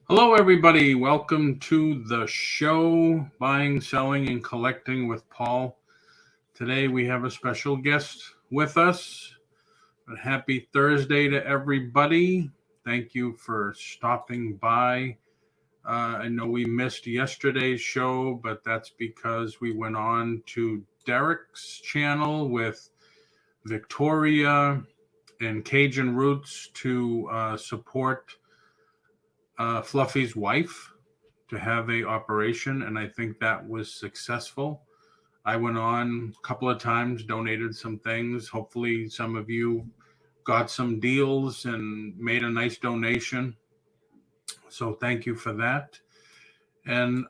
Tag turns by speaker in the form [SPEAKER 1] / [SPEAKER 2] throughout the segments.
[SPEAKER 1] Hello, everybody. Welcome to the show, Buying, Selling, and Collecting with Paul. Today, we have a special guest with us. A happy Thursday to everybody. Thank you for stopping by. I know we missed yesterday's show, but that's because we went on to Derek's channel with Victoria and Cajun Roots to support Fluffy's wife to have a operation, and I think that was successful. I went on a couple of times, donated some things. Hopefully some of you got some deals and made a nice donation. So thank you for that. And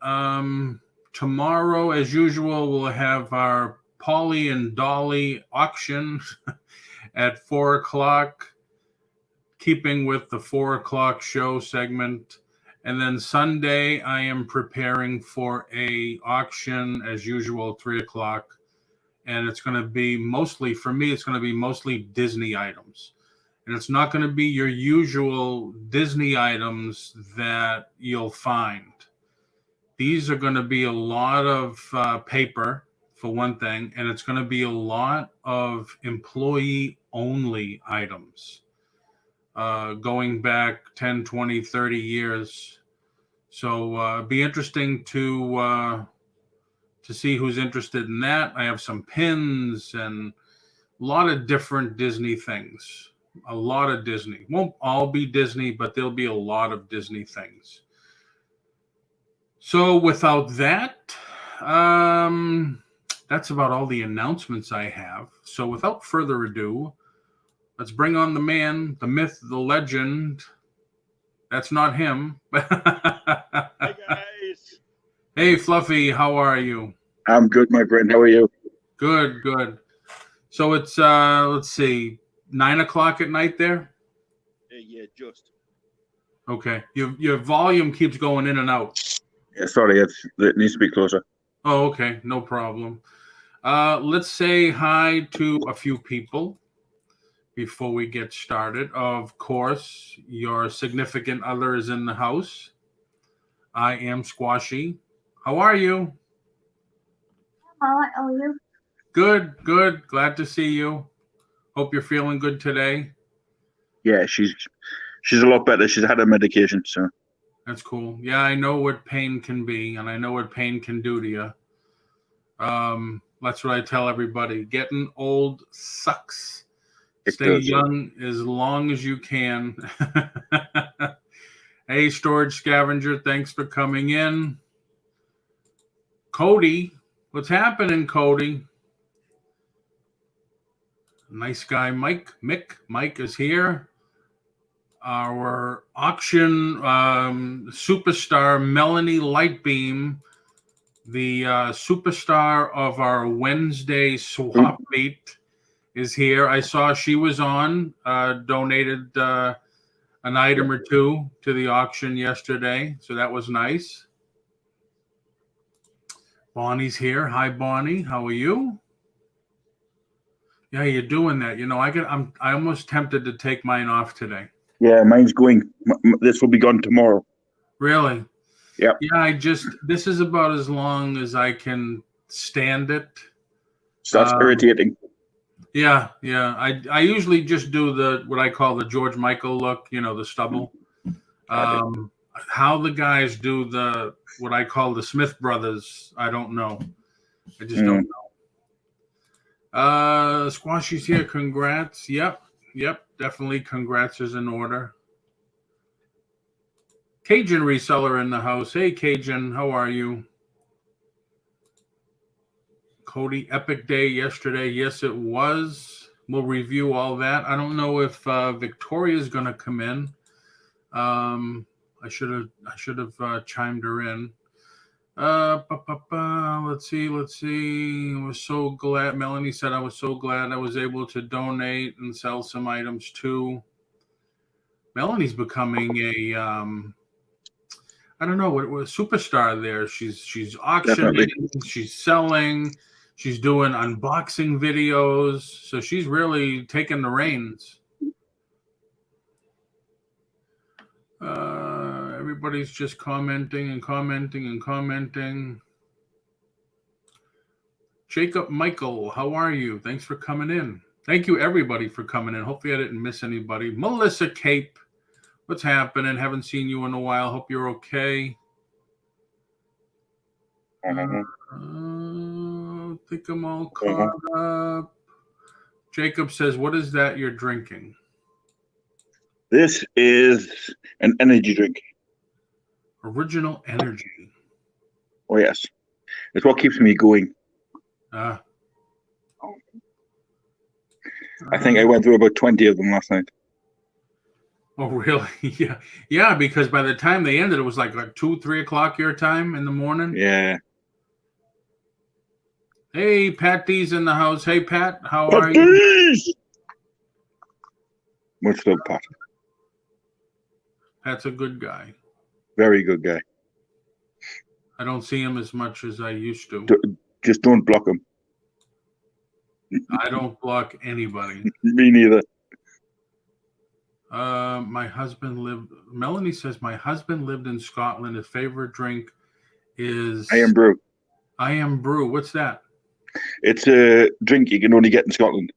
[SPEAKER 1] tomorrow, as usual, we'll have our Polly and Dolly auction at 4 o'clock. Keeping with the 4 o'clock show segment. And then Sunday, I am preparing for a auction as usual, 3 o'clock. And it's going to be mostly, for me, it's going to be mostly Disney items. And it's not going to be your usual Disney items that you'll find. These are going to be a lot of paper, for one thing, and it's going to be a lot of employee-only items. Going back 10, 20, 30 years. So be interesting to see who's interested in that. I have some pins and a lot of different Disney things. A lot of Disney. Won't all be Disney, but there'll be a lot of Disney things. So without that, that's about all the announcements I have. So without further ado, let's bring on the man, the myth, the legend. That's not him.
[SPEAKER 2] Hi, guys.
[SPEAKER 1] Hey, Fluffy, how are you?
[SPEAKER 3] I'm good, my friend. How are you?
[SPEAKER 1] Good, good. So it's, let's see, 9 o'clock at night there?
[SPEAKER 2] Yeah, just.
[SPEAKER 1] Okay. Your volume keeps going in and out.
[SPEAKER 3] Yeah, sorry, it needs to be closer.
[SPEAKER 1] Oh, okay. No problem. Let's say hi to a few people before we get started. Of course, your significant other is in the house. I am Squashy. How are you?
[SPEAKER 4] How are you?
[SPEAKER 1] Good, good. Glad to see you. Hope you're feeling good today.
[SPEAKER 3] Yeah, she's a lot better. She's had her medication, so.
[SPEAKER 1] That's cool. Yeah, I know what pain can be, and I know what pain can do to you. That's what I tell everybody. Getting old sucks. Stay young as long as you can. Hey, Storage Scavenger, thanks for coming in. Cody, what's happening, Cody? Nice guy, Mike. Mike is here. Our auction superstar, Melanie Lightbeam, the superstar of our Wednesday swap meet, is here. I saw she was on, donated an item or two to the auction yesterday, so that was nice. Bonnie's here. Hi, Bonnie. How are you? Yeah, you're doing that. I'm almost tempted to take mine off today.
[SPEAKER 3] Yeah, mine's going. This will be gone tomorrow.
[SPEAKER 1] Really?
[SPEAKER 3] Yep.
[SPEAKER 1] Yeah, this is about as long as I can stand it.
[SPEAKER 3] So that's irritating.
[SPEAKER 1] Yeah. I usually just do what I call the George Michael look, the stubble. How the guys do what I call the Smith Brothers, I don't know. I just don't know. Squashy's here. Congrats. Yep. Definitely congrats is in order. Cajun reseller in the house. Hey, Cajun, how are you? Cody, epic day yesterday. Yes, it was. We'll review all that. I don't know if Victoria's going to come in. I should have chimed her in. Let's see. I was so glad. Melanie said, I was so glad I was able to donate and sell some items too. Melanie's becoming a, I don't know, what a superstar there. She's auctioning, definitely. She's selling, she's doing unboxing videos. So she's really taking the reins. Everybody's just commenting. Jacob Michael, how are you? Thanks for coming in. Thank you, everybody, for coming in. Hopefully I didn't miss anybody. Melissa Cape, what's happening? Haven't seen you in a while. Hope you're okay. I think I'm all caught up. Jacob says, what is that you're drinking?
[SPEAKER 3] This is an energy drink.
[SPEAKER 1] Original Energy.
[SPEAKER 3] Oh, yes. It's what keeps me going.
[SPEAKER 1] I
[SPEAKER 3] think I went through about 20 of them last night.
[SPEAKER 1] Oh, really? Yeah, because by the time they ended, it was like 2-3 o'clock your time in the morning.
[SPEAKER 3] Yeah.
[SPEAKER 1] Hey, Pat D's in the house. Hey, Pat, how are you?
[SPEAKER 3] D's! Much love, Pat.
[SPEAKER 1] Pat's a good guy.
[SPEAKER 3] Very good guy.
[SPEAKER 1] I don't see him as much as I used to.
[SPEAKER 3] Just don't block him.
[SPEAKER 1] I don't block anybody.
[SPEAKER 3] Me neither.
[SPEAKER 1] Melanie says, my husband lived in Scotland. His favorite drink is
[SPEAKER 3] I Am Brew.
[SPEAKER 1] I Am Brew. What's that? It's
[SPEAKER 3] a drink you can only get in Scotland.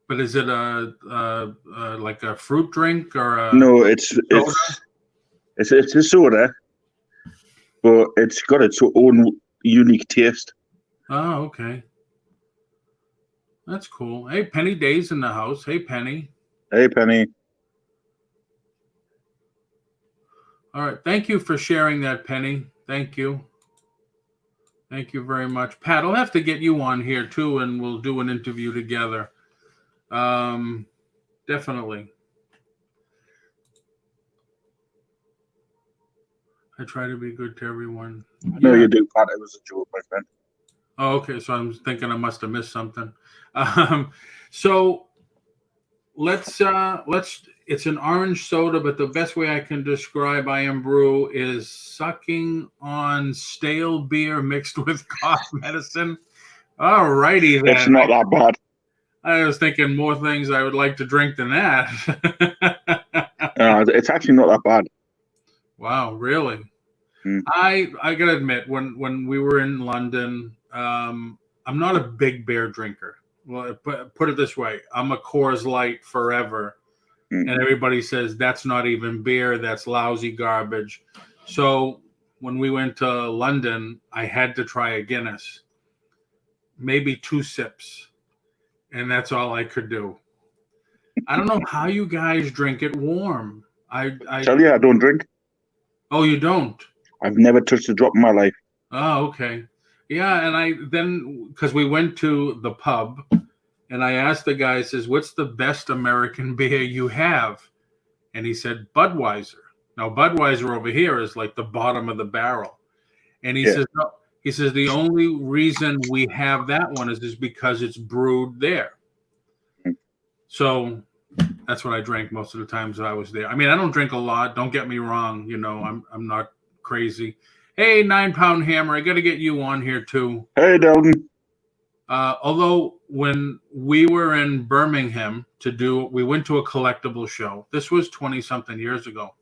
[SPEAKER 1] But is it like a fruit drink or
[SPEAKER 3] no? It's a soda, but it's got its own unique taste.
[SPEAKER 1] Oh, okay. That's cool. Hey, Penny Day's in the house. Hey, Penny.
[SPEAKER 3] Hey, Penny.
[SPEAKER 1] All right. Thank you for sharing that, Penny. Thank you. Thank you very much. Pat, I'll have to get you on here too, and we'll do an interview together. Definitely. I try to be good to everyone.
[SPEAKER 3] No, you do, Pat. It was a joke, my friend.
[SPEAKER 1] Oh, okay. So I'm thinking I must have missed something. So let's. It's an orange soda, but the best way I can describe I Am Brew is sucking on stale beer mixed with cough medicine. All righty then.
[SPEAKER 3] It's not that bad.
[SPEAKER 1] I was thinking more things I would like to drink than that.
[SPEAKER 3] It's actually not that bad.
[SPEAKER 1] Wow, really? I gotta admit, when we were in London, I'm not a big beer drinker. Well, put it this way, I'm a Coors Light forever, and everybody says that's not even beer, that's lousy garbage. So when we went to London, I had to try a Guinness, maybe 2 sips, and that's all I could do. I don't know how you guys drink it warm. I
[SPEAKER 3] tell you, I don't drink.
[SPEAKER 1] Oh, you don't?
[SPEAKER 3] I've never touched a drop in my life.
[SPEAKER 1] Oh, okay. Yeah, and because we went to the pub, and I asked the guy, says, what's the best American beer you have? And he said, Budweiser. Now, Budweiser over here is like the bottom of the barrel. And he says, no. He says, the only reason we have that one is because it's brewed there. So that's what I drank most of the times I was there. I mean, I don't drink a lot. Don't get me wrong. You know, I'm not crazy. Hey, 9 Pound Hammer, I got to get you on here too.
[SPEAKER 3] Hey, Dalton.
[SPEAKER 1] Although when we were in Birmingham we went to a collectible show. This was 20 something years ago.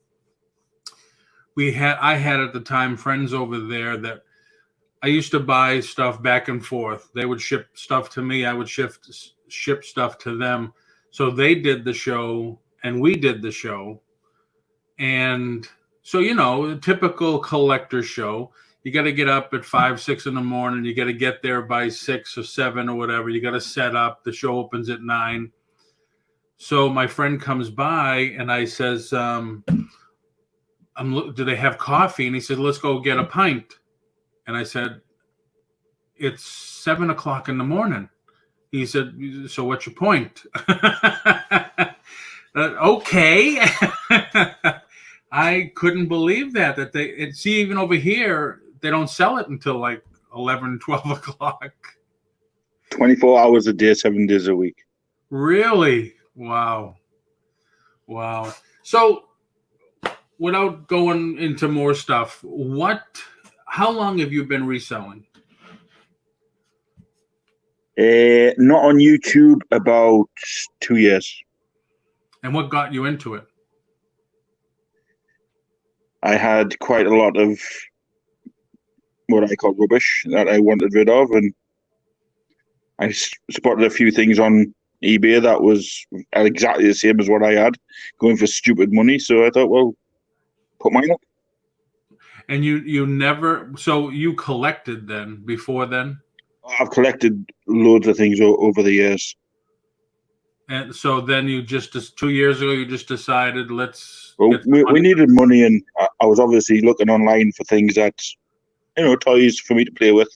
[SPEAKER 1] I had at the time friends over there that I used to buy stuff back and forth. They would ship stuff to me. I would ship stuff to them. So they did the show and we did the show. And so, you know, the typical collector show, you got to get up at 5, 6 in the morning. You got to get there by 6 or 7 or whatever. You got to set up. The show opens at 9. So my friend comes by and I says, do they have coffee? And he said, let's go get a pint. And I said, it's 7 o'clock in the morning. He said, so what's your point? Okay. I couldn't believe that see, even over here, they don't sell it until like 11, 12 o'clock.
[SPEAKER 3] 24 hours a day, 7 days a week.
[SPEAKER 1] Really? Wow. So without going into more stuff, how long have you been reselling?
[SPEAKER 3] Not on YouTube, about 2 years.
[SPEAKER 1] And what got you into it?
[SPEAKER 3] I had quite a lot of what I call rubbish that I wanted rid of, and I spotted a few things on eBay that was exactly the same as what I had, going for stupid money. So I thought, well, put mine up.
[SPEAKER 1] And you never, so you collected then, before then?
[SPEAKER 3] I've collected loads of things over the years.
[SPEAKER 1] And so then you just 2 years ago, you just decided,
[SPEAKER 3] Well, we needed money, and I was obviously looking online for things that, you know, toys for me to play with.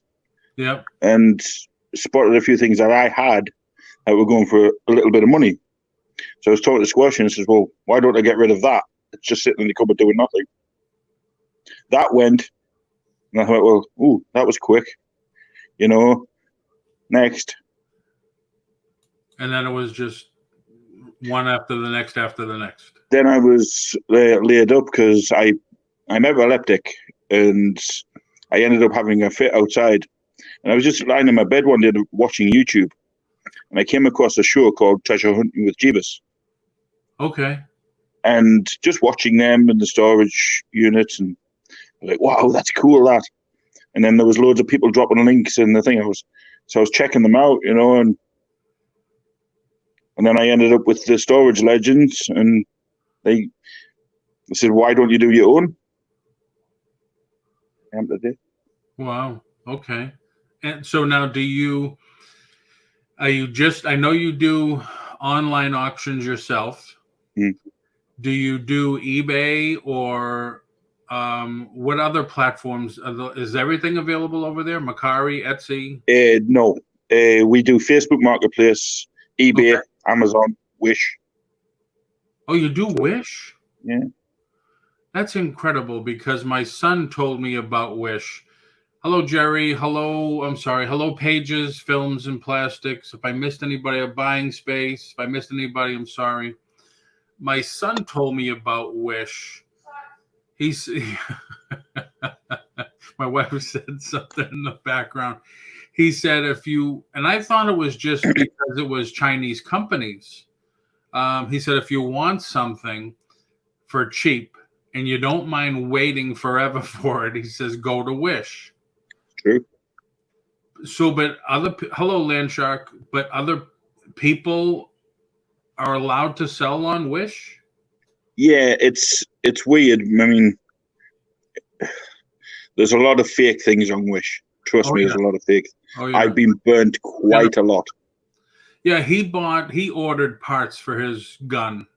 [SPEAKER 1] Yep.
[SPEAKER 3] And spotted a few things that I had that were going for a little bit of money. So I was talking to Squash and says, well, why don't I get rid of that? It's just sitting in the cupboard doing nothing. That went, and I thought, well, ooh, that was quick. You know, next.
[SPEAKER 1] And then it was just one after the next after the next.
[SPEAKER 3] Then I was laid up because I'm epileptic, and I ended up having a fit outside. And I was just lying in my bed one day watching YouTube, and I came across a show called Treasure Hunting with Jeebus.
[SPEAKER 1] Okay.
[SPEAKER 3] And just watching them in the storage units, and like, wow, that's cool, that. And then there was loads of people dropping links in the thing. I was checking them out, you know, and then I ended up with the Storage Legends, and they said, why don't you do your own?
[SPEAKER 1] Wow. Okay. And so now I know you do online auctions yourself.
[SPEAKER 3] Mm.
[SPEAKER 1] Do you do eBay or what other platforms? Is everything available over there? Mercari, Etsy?
[SPEAKER 3] No. We do Facebook Marketplace, eBay, okay. Amazon, Wish.
[SPEAKER 1] Oh, you do Wish?
[SPEAKER 3] Yeah.
[SPEAKER 1] That's incredible because my son told me about Wish. Hello, Jerry. Hello, Pages, Films and Plastics. If I missed anybody, Buying Space. If I missed anybody, I'm sorry. My son told me about Wish. My wife said something in the background. He said and I thought it was just because it was Chinese companies. He said, if you want something for cheap and you don't mind waiting forever for it, he says, go to Wish.
[SPEAKER 3] True.
[SPEAKER 1] So, but hello, Landshark, but other people are allowed to sell on Wish?
[SPEAKER 3] Yeah, it's weird. I mean, there's a lot of fake things on Wish. Trust me, there's a lot of fake. Oh, yeah. I've been burnt quite a lot.
[SPEAKER 1] Yeah, he ordered parts for his gun,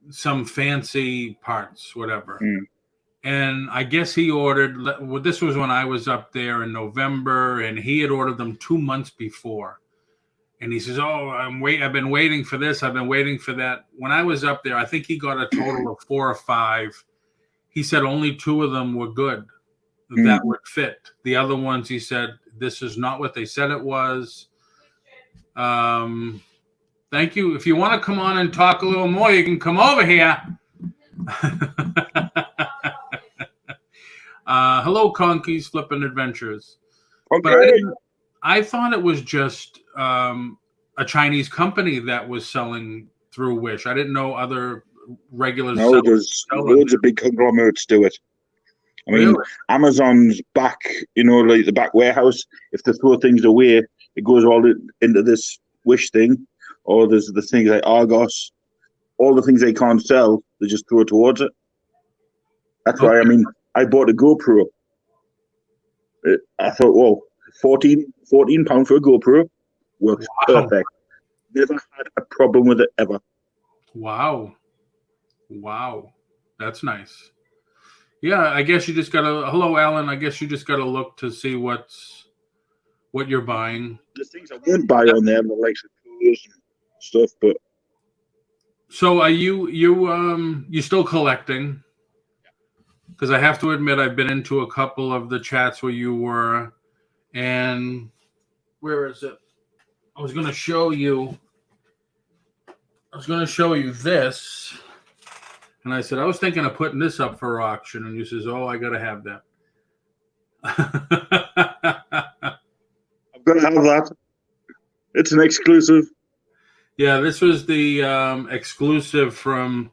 [SPEAKER 1] some fancy parts, whatever.
[SPEAKER 3] Mm.
[SPEAKER 1] And I guess he ordered, this was when I was up there in November, and he had ordered them 2 months before. And he says, oh, I've been waiting for this. I've been waiting for that. When I was up there, I think he got a total of 4 or 5. He said only 2 of them were good that would fit. The other ones, he said, this is not what they said it was. They Thank you. If you want to come on and talk a little more, you can come over here. Hello, Conkeys Flippin' Adventures. But
[SPEAKER 3] Okay.
[SPEAKER 1] I thought it was just a Chinese company that was selling through Wish. I didn't know other regular
[SPEAKER 3] No,
[SPEAKER 1] sellers
[SPEAKER 3] there's
[SPEAKER 1] selling
[SPEAKER 3] loads
[SPEAKER 1] there.
[SPEAKER 3] of big conglomerates do it. I mean,
[SPEAKER 1] Really?
[SPEAKER 3] Amazon's back, like the back warehouse. If they throw things away, it goes all into this Wish thing. Or there's the things like Argos. All the things they can't sell, they just throw towards it. That's why,
[SPEAKER 1] Okay.
[SPEAKER 3] I bought a GoPro. I thought, whoa, £14 for a GoPro works
[SPEAKER 1] Wow.
[SPEAKER 3] perfect. Never had a problem with it ever.
[SPEAKER 1] Wow. That's nice. Yeah, I guess you just gotta. Hello, Alan. I guess you just gotta look to see what you're buying.
[SPEAKER 3] There's things I won't buy on there, the likes of clothes and stuff, but
[SPEAKER 1] So are you still collecting? Because I have to admit I've been into a couple of the chats where you were, and where is it? I was gonna show you this, and I said I was thinking of putting this up for auction, and you says, "Oh, I gotta have that."
[SPEAKER 3] I'm going to have that. It's an exclusive.
[SPEAKER 1] Yeah, this was the exclusive from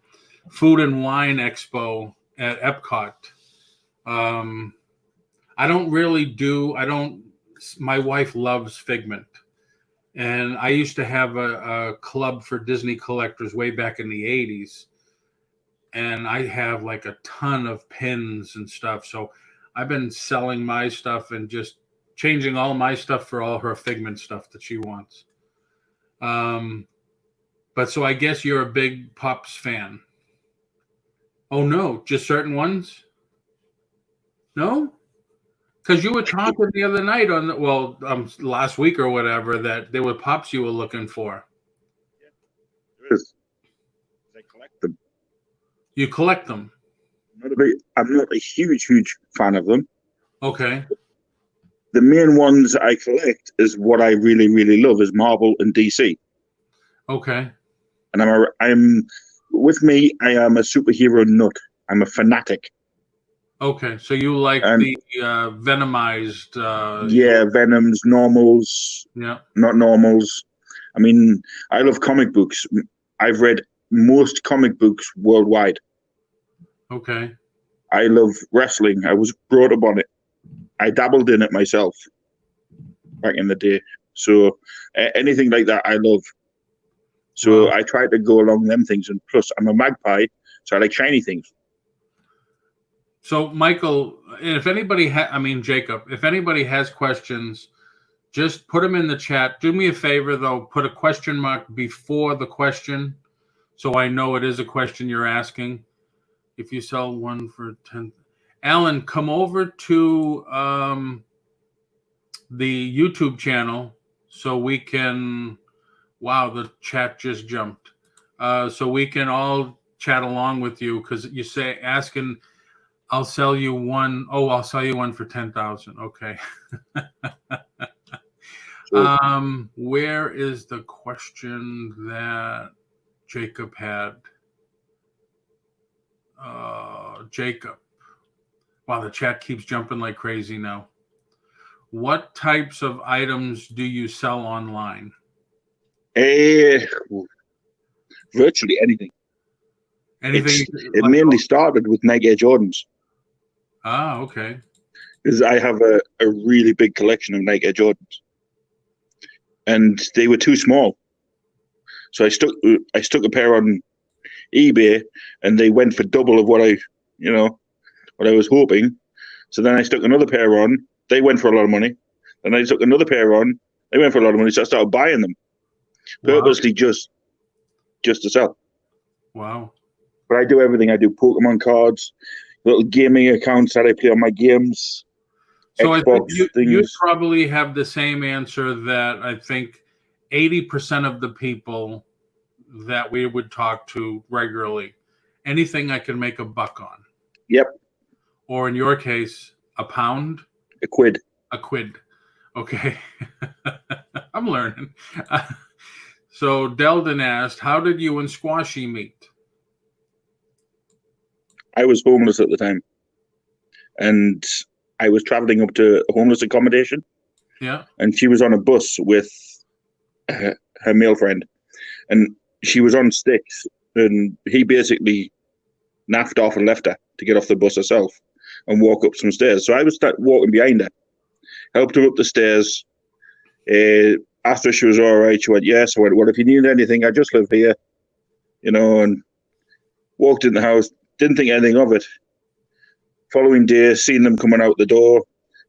[SPEAKER 1] Food and Wine Expo at Epcot. I don't really do. I don't. My wife loves Figment, and I used to have a club for Disney collectors way back in the '80s, and I have like a ton of pins and stuff. So I've been selling my stuff and just changing all my stuff for all her Figment stuff that she wants. But so I guess you're a big Pops fan. Oh no, just certain ones? No? Because you were talking the other night on last week or whatever that there were Pops you were looking for.
[SPEAKER 3] There is.
[SPEAKER 2] They collect
[SPEAKER 3] them.
[SPEAKER 1] You collect them.
[SPEAKER 3] I'm not a huge fan of them.
[SPEAKER 1] Okay.
[SPEAKER 3] The main ones I collect is what I really, really love is Marvel and DC.
[SPEAKER 1] Okay.
[SPEAKER 3] And I am a superhero nut. I'm a fanatic.
[SPEAKER 1] Okay. So you like
[SPEAKER 3] And
[SPEAKER 1] the Venomized.
[SPEAKER 3] yeah, Venoms, normals,
[SPEAKER 1] Yeah.
[SPEAKER 3] not normals. I mean, I love comic books. I've read most comic books worldwide.
[SPEAKER 1] Okay.
[SPEAKER 3] I love wrestling. I was brought up on it. I dabbled in it myself back in the day. So anything like that, I love. So
[SPEAKER 1] Wow.
[SPEAKER 3] I try to go along them things. And plus, I'm a magpie, so I like shiny things.
[SPEAKER 1] So Michael, if anybody Jacob, if anybody has questions, just put them in the chat. Do me a favor though, put a question mark before the question so I know it is a question you're asking. If you sell one for 10, Alan, come over to the YouTube channel so we can. Wow, the chat just jumped. So we can all chat along with you because you say asking. I'll sell you one. Oh, I'll sell you one for 10,000. Okay.
[SPEAKER 3] So,
[SPEAKER 1] where is the question that Jacob had? Jacob. Wow, the chat keeps jumping like crazy now. What types of items do you sell online?
[SPEAKER 3] Virtually anything.
[SPEAKER 1] Anything?
[SPEAKER 3] It mainly started with Nike Air Jordans.
[SPEAKER 1] Ah, okay.
[SPEAKER 3] Because I have a really big collection of Nike Air Jordans. And they were too small. So I stuck a pair on eBay and they went for double of what I was hoping. So then I stuck another pair on, they went for a lot of money. Then I took another pair on, they went for a lot of money, so I started buying them. Purposely just to sell.
[SPEAKER 1] Wow.
[SPEAKER 3] But I do everything. I do Pokemon cards, little gaming accounts that I play on my games.
[SPEAKER 1] So
[SPEAKER 3] Xbox
[SPEAKER 1] I think
[SPEAKER 3] things.
[SPEAKER 1] you probably have the same answer that I think 80% of the people that we would talk to regularly. Anything I can make a buck on.
[SPEAKER 3] Yep.
[SPEAKER 1] Or in your case, a pound?
[SPEAKER 3] A quid.
[SPEAKER 1] A quid. Okay. I'm learning. So Delden asked, how did you and Squashy meet?
[SPEAKER 3] I was homeless at the time, and I was traveling up to a homeless accommodation,
[SPEAKER 1] Yeah.
[SPEAKER 3] and she was on a bus with her male friend, and she was on sticks, and he basically naffed off and left her to get off the bus herself and walk up some stairs. So I was walking behind her, helped her up the stairs. Asked her if she was all right. She went, yes. I went, well, if you need anything, I just live here, and walked in the house. Didn't think anything of it. Following day, seen them coming out the door,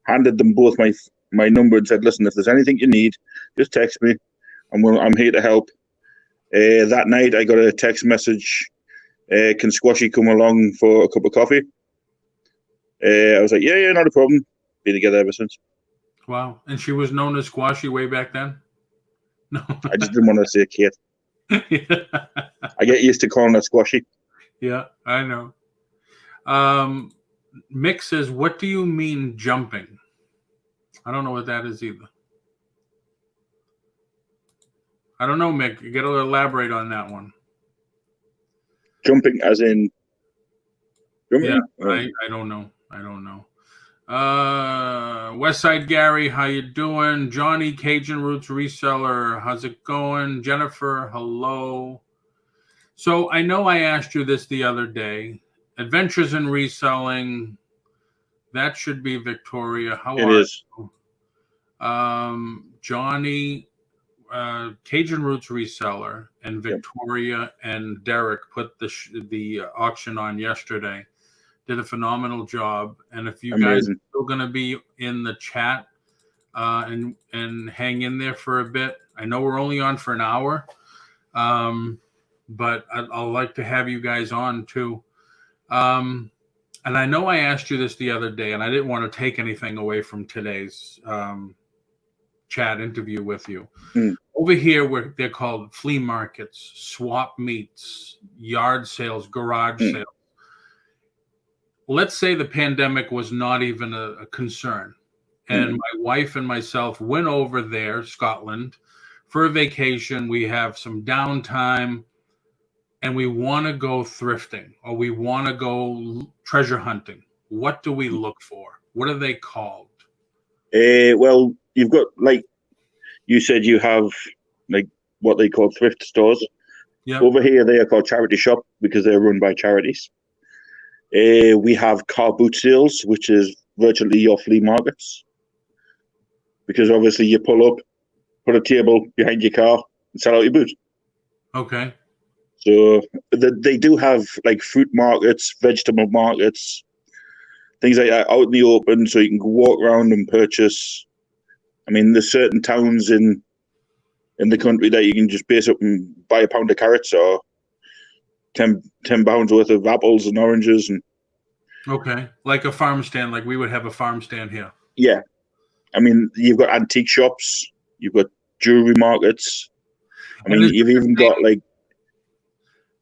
[SPEAKER 3] handed them both my number and said, listen, if there's anything you need, just text me. I'm here to help. That night, I got a text message, can Squashy come along for a cup of coffee? I was like, yeah, not a problem. Been together ever since.
[SPEAKER 1] Wow. And she was known as Squashy way back then? No.
[SPEAKER 3] I just didn't want to say Kate. I get used to calling her Squashy.
[SPEAKER 1] Yeah, I know. Mick says, what do you mean jumping? I don't know what that is either. I don't know, Mick. You got to elaborate on that one.
[SPEAKER 3] Jumping as in jumping?
[SPEAKER 1] Yeah, I don't know. Westside Gary, how you doing? Johnny, Cajun Roots reseller, how's it going? Jennifer, hello. So I know I asked you this the other day. Adventures in Reselling, that should be Victoria. How
[SPEAKER 3] It
[SPEAKER 1] are
[SPEAKER 3] is.
[SPEAKER 1] you? Johnny, Cajun Roots reseller, and Victoria and Derek put the auction on yesterday. Did a phenomenal job, and if you guys are still going to be in the chat and hang in there for a bit, I know we're only on for an hour, but I'd like to have you guys on too. And I know I asked you this the other day, and I didn't want to take anything away from today's chat interview with you. Over here, where they're called flea markets, swap meets, yard sales, garage sales. Let's say the pandemic was not even a concern, and my wife and myself went over there, Scotland, for a vacation. We have some downtime, and we want to go thrifting, or we want to go treasure hunting. What do we look for? What are they called?
[SPEAKER 3] Well, you've got, like you said, you have like what they call thrift stores.
[SPEAKER 1] Yeah.
[SPEAKER 3] Over here, they are called charity shop because they're run by charities. We have car boot sales, which is virtually your flea markets. Because obviously you pull up, put a table behind your car, and sell out your boot.
[SPEAKER 1] Okay.
[SPEAKER 3] So they do have like fruit markets, vegetable markets, things like that out in the open, so you can walk around and purchase. I mean, there's certain towns in the country that you can just base up and buy a pound of carrots or 10 pounds worth of apples and oranges. And
[SPEAKER 1] okay, like a farm stand, like we would have a farm stand here.
[SPEAKER 3] yeah, I mean, you've got antique shops, you've got jewelry markets. I mean, you've even got like.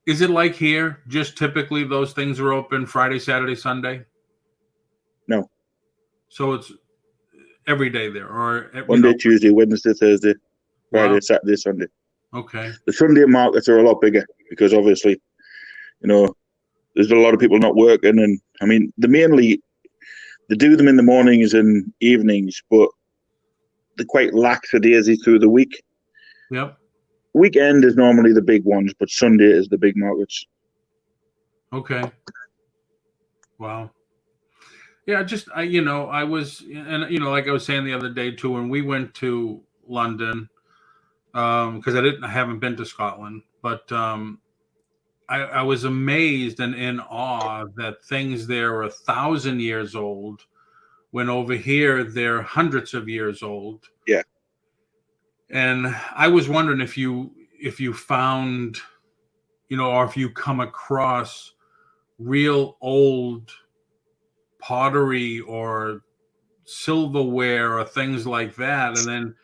[SPEAKER 1] Is it like here? Just typically those things are open Friday, Saturday, Sunday?
[SPEAKER 3] No.
[SPEAKER 1] So it's every day there, or
[SPEAKER 3] Monday, Tuesday, Wednesday, Thursday, Friday, Saturday, Sunday.
[SPEAKER 1] Okay.
[SPEAKER 3] The Sunday markets are a lot bigger because obviously, there's a lot of people not working, and I mean, they do them in the mornings and evenings, but they're quite lackadaisy through the week.
[SPEAKER 1] Yep.
[SPEAKER 3] Weekend is normally the big ones, but Sunday is the big markets.
[SPEAKER 1] Okay. Wow. Yeah, I was, and like I was saying the other day too, when we went to London, because I haven't been to Scotland, but I was amazed and in awe that things there are 1,000 years old, when over here they're hundreds of years old.
[SPEAKER 3] Yeah.
[SPEAKER 1] And I was wondering if you found, or if you come across real old pottery or silverware or things like that. And then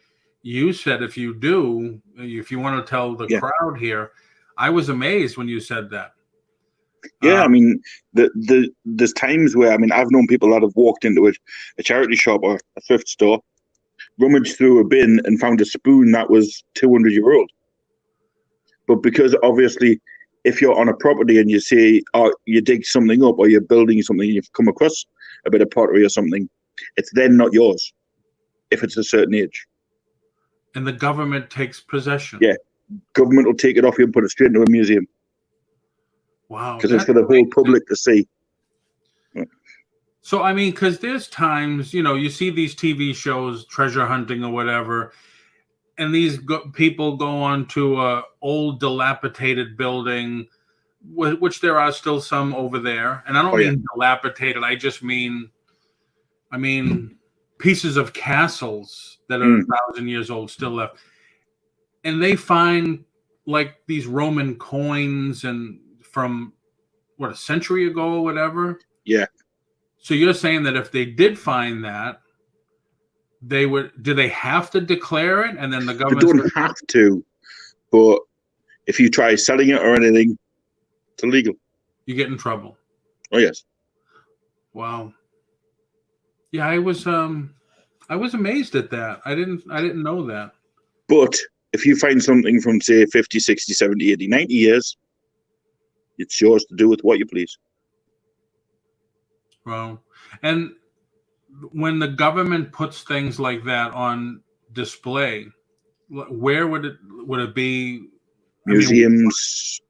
[SPEAKER 1] you said if you do, if you want to tell the crowd here, I was amazed when you said that.
[SPEAKER 3] Yeah, I mean, there's times where, I mean, I've known people that have walked into a charity shop or a thrift store, rummaged through a bin and found a spoon that was 200 years old. But because obviously, if you're on a property and you say, or you dig something up or you're building something, and you've come across a bit of pottery or something, it's then not yours if it's a certain age.
[SPEAKER 1] And the government takes possession.
[SPEAKER 3] Yeah. Government will take it off you and put it straight into a museum
[SPEAKER 1] Wow.
[SPEAKER 3] because it's for the whole public to see.
[SPEAKER 1] So, I mean, because there's times, you see these TV shows, treasure hunting or whatever, and these people go on to a old dilapidated building, which there are still some over there. And I don't mean dilapidated. I just mean, pieces of castles that are 1,000 years old still left. And they find like these Roman coins and from a century ago or whatever.
[SPEAKER 3] Yeah.
[SPEAKER 1] So you're saying that if they did find that, do they have to declare it? And then the government...
[SPEAKER 3] They don't have to, but if you try selling it or anything, it's illegal.
[SPEAKER 1] You get in trouble.
[SPEAKER 3] Oh, yes.
[SPEAKER 1] Wow. Yeah, I was amazed at that. I didn't know that.
[SPEAKER 3] But if you find something from, say, 50, 60, 70, 80, 90 years, it's yours to do with what you please.
[SPEAKER 1] Wow. And when the government puts things like that on display, where would it be?
[SPEAKER 3] Museums,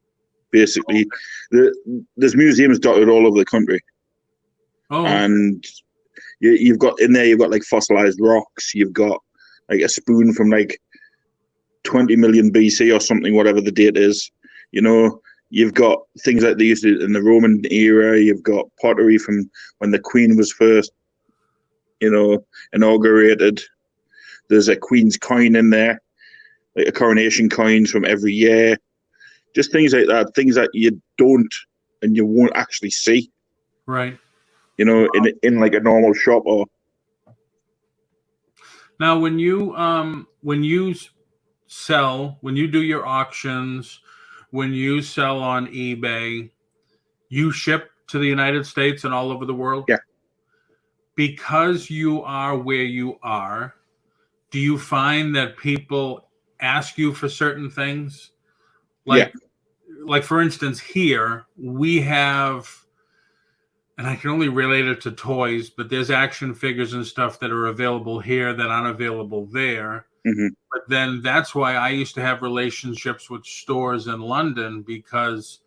[SPEAKER 3] basically. There's museums dotted all over the country.
[SPEAKER 1] Oh.
[SPEAKER 3] And you've got like fossilized rocks. You've got like a spoon from like 20 million BC or something, whatever the date is. You've got things like they used to in the Roman era. You've got pottery from when the Queen was first, inaugurated. There's a Queen's coin in there, like a coronation coins from every year. Just things like that, things that you don't and you won't actually see.
[SPEAKER 1] Right.
[SPEAKER 3] In like a normal shop or.
[SPEAKER 1] Now, when you sell, when you do your auctions, when you sell on eBay, you ship to the United States and all over the world?
[SPEAKER 3] Yeah. Because
[SPEAKER 1] you are where you are, do you find that people ask you for certain things? Like for instance, here we have, and I can only relate it to toys, but there's action figures and stuff that are available here that aren't available there.
[SPEAKER 3] Mm-hmm.
[SPEAKER 1] But then that's why I used to have relationships with stores in London, because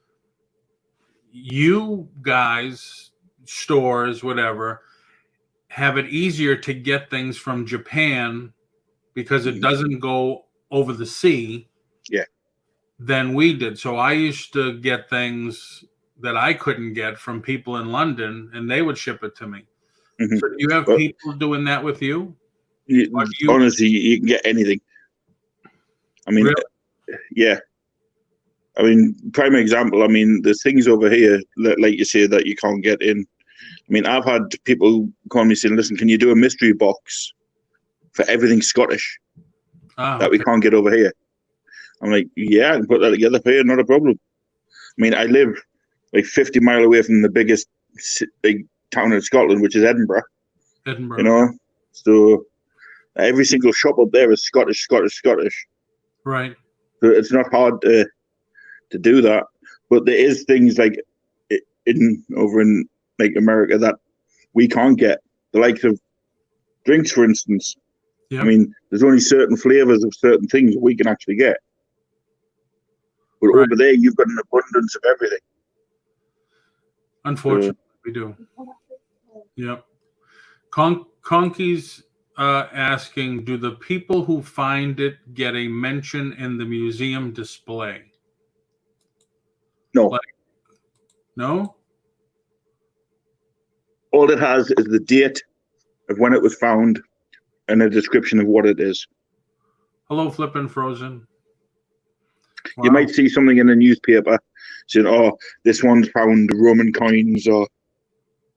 [SPEAKER 1] you guys, stores, whatever, have it easier to get things from Japan because it doesn't go over the sea than we did. So I used to get things that I couldn't get from people in London, and they would ship it to me. Mm-hmm. So do you have people doing that with you?
[SPEAKER 3] Honestly, you can get anything. I mean,
[SPEAKER 1] really?
[SPEAKER 3] Yeah. I mean, prime example, there's things over here, like you say, that you can't get in. I've had people call me saying, listen, can you do a mystery box for everything Scottish that we can't get over here? I'm like, yeah, I can put that together for you, not a problem. I live like 50 miles away from the biggest big town in Scotland, which is Edinburgh. So every single shop up there is Scottish.
[SPEAKER 1] Right.
[SPEAKER 3] So it's not hard to do that. But there is things like over in like America that we can't get. The likes of drinks, for instance. Yep. There's only certain flavors of certain things we can actually get. But over there, you've got an abundance of everything.
[SPEAKER 1] Unfortunately, we do. Yep. Conky's asking, do the people who find it get a mention in the museum display?
[SPEAKER 3] No.
[SPEAKER 1] No?
[SPEAKER 3] All it has is the date of when it was found and a description of what it is.
[SPEAKER 1] Hello, Flippin' Frozen. Wow.
[SPEAKER 3] You might see something in the newspaper saying, oh, this one's found Roman coins, or,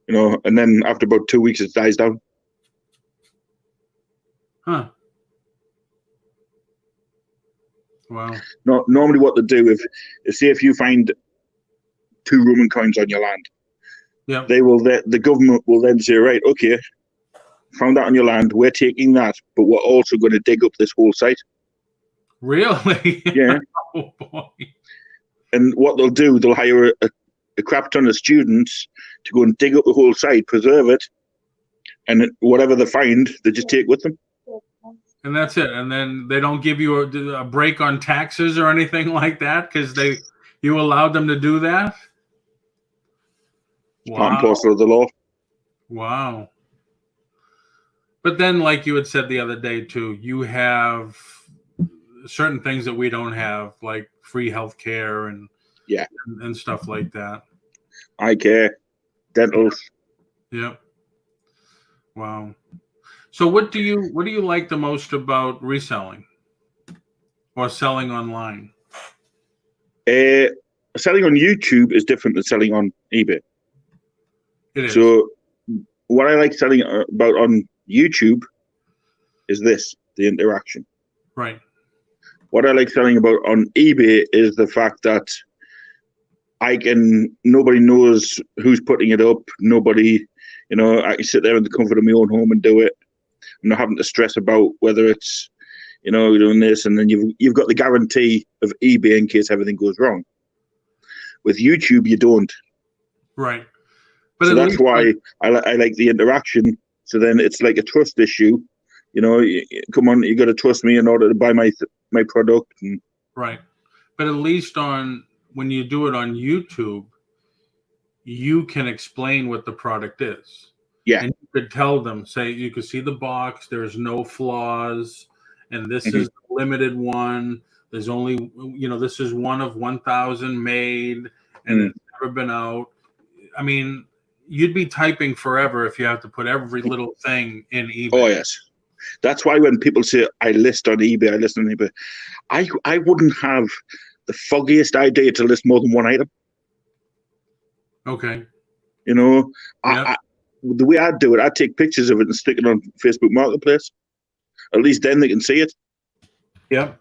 [SPEAKER 3] and then after about 2 weeks, it dies down.
[SPEAKER 1] Huh. Wow.
[SPEAKER 3] No, normally what they do, if you find 2 Roman coins on your land, the government will then say, right, okay, found that on your land, we're taking that, but we're also going to dig up this whole site.
[SPEAKER 1] Really?
[SPEAKER 3] Yeah.
[SPEAKER 1] Oh boy.
[SPEAKER 3] And what they'll do, they'll hire a crap ton of students to go and dig up the whole site, preserve it, and whatever they find, they just take with them.
[SPEAKER 1] And that's it. And then they don't give you a break on taxes or anything like that because you allowed them to do that.
[SPEAKER 3] Part and parcel of the law.
[SPEAKER 1] Wow. But then, like you had said the other day too, you have certain things that we don't have, like free health care and stuff like that.
[SPEAKER 3] Eye care, dentals.
[SPEAKER 1] Yep. Wow. So what do you like the most about reselling or selling online?
[SPEAKER 3] Selling on YouTube is different than selling on eBay.
[SPEAKER 1] It is.
[SPEAKER 3] So what I like selling about on YouTube is the interaction.
[SPEAKER 1] Right.
[SPEAKER 3] What I like selling about on eBay is the fact that nobody knows who's putting it up. Nobody, I can sit there in the comfort of my own home and do it. I'm not having to stress about whether it's, doing this, and then you've got the guarantee of eBay in case everything goes wrong. With YouTube, you don't.
[SPEAKER 1] Right. But
[SPEAKER 3] so that's why I like the interaction. So then it's like a trust issue. Come on, you got to trust me in order to buy my product.
[SPEAKER 1] Right. But at least when you do it on YouTube, you can explain what the product is.
[SPEAKER 3] Yeah.
[SPEAKER 1] And you could tell them, say, you could see the box, there's no flaws, and this is the limited one. There's only, this is one of 1,000 made, and it's never been out. I mean, you'd be typing forever if you have to put every little thing in eBay.
[SPEAKER 3] Oh, yes. That's why when people say, I list on eBay, I wouldn't have the foggiest idea to list more than one item.
[SPEAKER 1] Okay.
[SPEAKER 3] The way I'd do it, I'd take pictures of it and stick it on Facebook Marketplace. At least then they can see it.
[SPEAKER 1] Yep.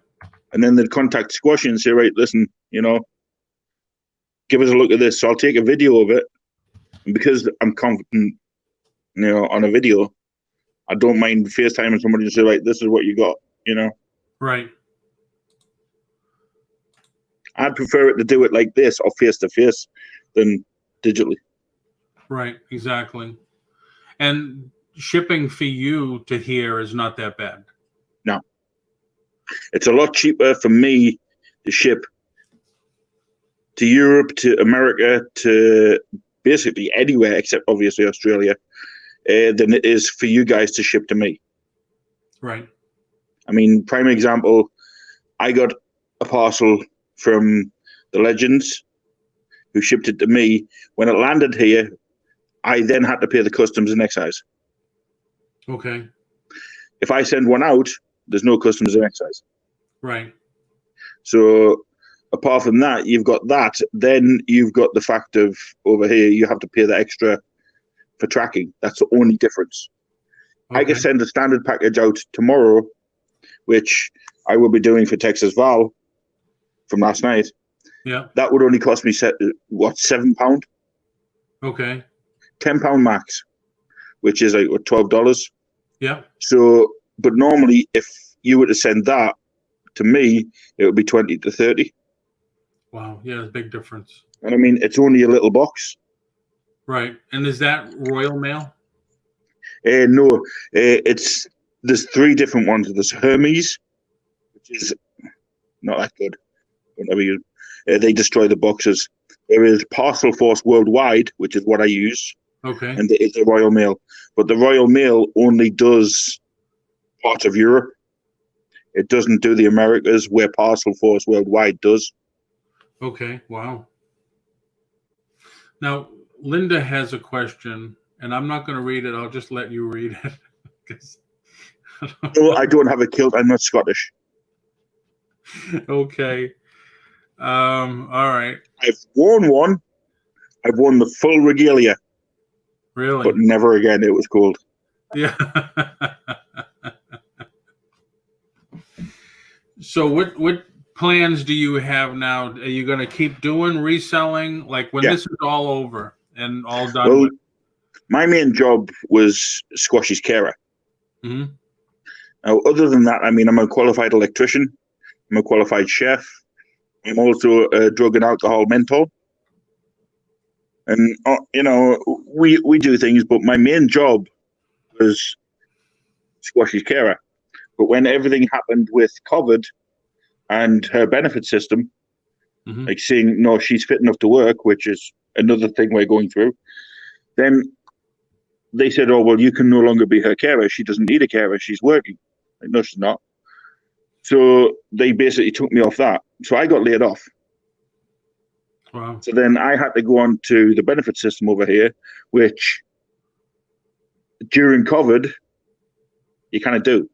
[SPEAKER 3] And then they'd contact Squashy and say, right, listen, give us a look at this. So I'll take a video of it. And because I'm confident, on a video, I don't mind FaceTiming somebody and say, right, this is what you got,
[SPEAKER 1] Right.
[SPEAKER 3] I'd prefer it to do it like this or face-to-face than digitally.
[SPEAKER 1] Right, exactly. And shipping for you to here is not that bad.
[SPEAKER 3] No. It's a lot cheaper for me to ship to Europe, to America, to basically anywhere except obviously Australia, than it is for you guys to ship to me.
[SPEAKER 1] Right.
[SPEAKER 3] I mean, prime example, I got a parcel from the Legends who shipped it to me. When it landed here, I then had to pay the customs and excise.
[SPEAKER 1] Okay.
[SPEAKER 3] If I send one out, there's no customs and excise.
[SPEAKER 1] Right.
[SPEAKER 3] So apart from that, you've got that. Then you've got the fact of over here, you have to pay the extra for tracking. That's the only difference. Okay. I can send a standard package out tomorrow, which I will be doing for Texas Val from last night.
[SPEAKER 1] Yeah.
[SPEAKER 3] That would only cost me, £7?
[SPEAKER 1] Okay.
[SPEAKER 3] £10 max, which is like $12.
[SPEAKER 1] Yeah.
[SPEAKER 3] So, but normally, if you were to send that to me, it would be 20 to 30.
[SPEAKER 1] Wow. Yeah, it's a big difference.
[SPEAKER 3] And I mean, it's only a little box.
[SPEAKER 1] Right. And is that Royal Mail?
[SPEAKER 3] No, there's 3 different ones. There's Hermes, which is not that good. Whenever they destroy the boxes. There is Parcel Force Worldwide, which is what I use.
[SPEAKER 1] Okay.
[SPEAKER 3] And there is the Royal Mail. But the Royal Mail only does part of Europe. It doesn't do the Americas, where Parcel Force Worldwide does.
[SPEAKER 1] Okay. Wow. Now, Linda has a question, and I'm not going to read it. I'll just let you read it.
[SPEAKER 3] No, I don't have a kilt. I'm not Scottish.
[SPEAKER 1] Okay. All right.
[SPEAKER 3] I've worn one. I've worn the full regalia.
[SPEAKER 1] Really?
[SPEAKER 3] But never again. It was cold.
[SPEAKER 1] Yeah. So what plans do you have now? Are you going to keep doing reselling? Like when this is all over and all done?
[SPEAKER 3] Well, my main job was Squashy's carer.
[SPEAKER 1] Mm-hmm.
[SPEAKER 3] Now, other than that, I mean, I'm a qualified electrician. I'm a qualified chef. I'm also a drug and alcohol mentor. And, we do things, but my main job was Squashy's carer. But when everything happened with COVID and her benefit system,
[SPEAKER 1] Mhm.
[SPEAKER 3] like saying, no, she's fit enough to work, which is another thing we're going through, then they said, oh, well, you can no longer be her carer. She doesn't need a carer. She's working. Like, no, she's not. So they basically took me off that. So I got laid off.
[SPEAKER 1] Wow.
[SPEAKER 3] So then I had to go on to the benefit system over here, which during COVID, you kind of do.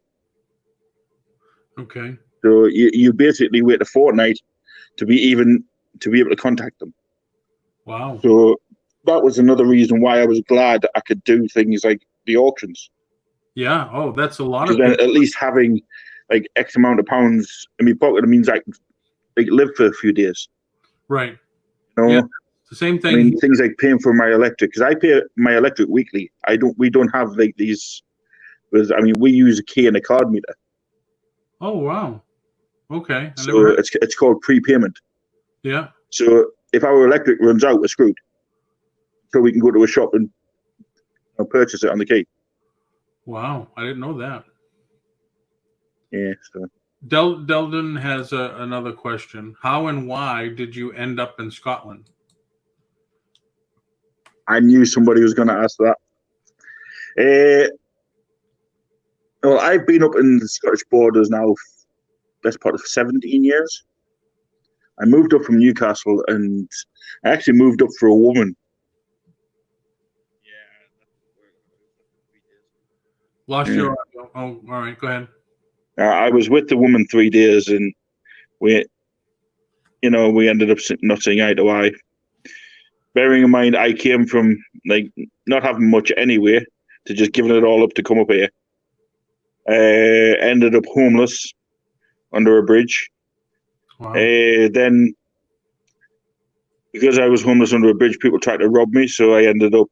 [SPEAKER 1] Okay.
[SPEAKER 3] So you basically wait a fortnight to be able to contact them.
[SPEAKER 1] Wow.
[SPEAKER 3] So that was another reason why I was glad I could do things like the auctions.
[SPEAKER 1] Yeah. Oh, that's a lot
[SPEAKER 3] Because
[SPEAKER 1] of
[SPEAKER 3] then
[SPEAKER 1] people.
[SPEAKER 3] at least having like X amount of pounds in my pocket, it means I can like live for a few days.
[SPEAKER 1] Right.
[SPEAKER 3] You know?
[SPEAKER 1] Yeah. The same
[SPEAKER 3] I
[SPEAKER 1] thing.
[SPEAKER 3] mean, things like paying for my electric, because I pay my electric weekly. We don't have like these. We use a key and a card meter,
[SPEAKER 1] Oh, wow. Okay. I never
[SPEAKER 3] so
[SPEAKER 1] heard.
[SPEAKER 3] it's called prepayment.
[SPEAKER 1] Yeah.
[SPEAKER 3] So if our electric runs out, we're screwed. So we can go to a shop and purchase it on the key.
[SPEAKER 1] Wow. I didn't know that.
[SPEAKER 3] Yeah. So
[SPEAKER 1] Deldon has another question. How and why did you end up in Scotland?
[SPEAKER 3] I knew somebody was going to ask that. Well, I've been up in the Scottish borders now, best part of 17 years. I moved up from Newcastle, and I actually moved up for a woman.
[SPEAKER 1] Lost
[SPEAKER 3] Yeah.
[SPEAKER 1] your audio. Oh, all right. Go ahead.
[SPEAKER 3] I was with the woman 3 days, and we ended up not seeing eye to eye. Bearing in mind, I came from like not having much anyway to just giving it all up to come up here. Ended up homeless under a bridge.
[SPEAKER 1] Wow.
[SPEAKER 3] Then, because I was homeless under a bridge, people tried to rob me, so I ended up,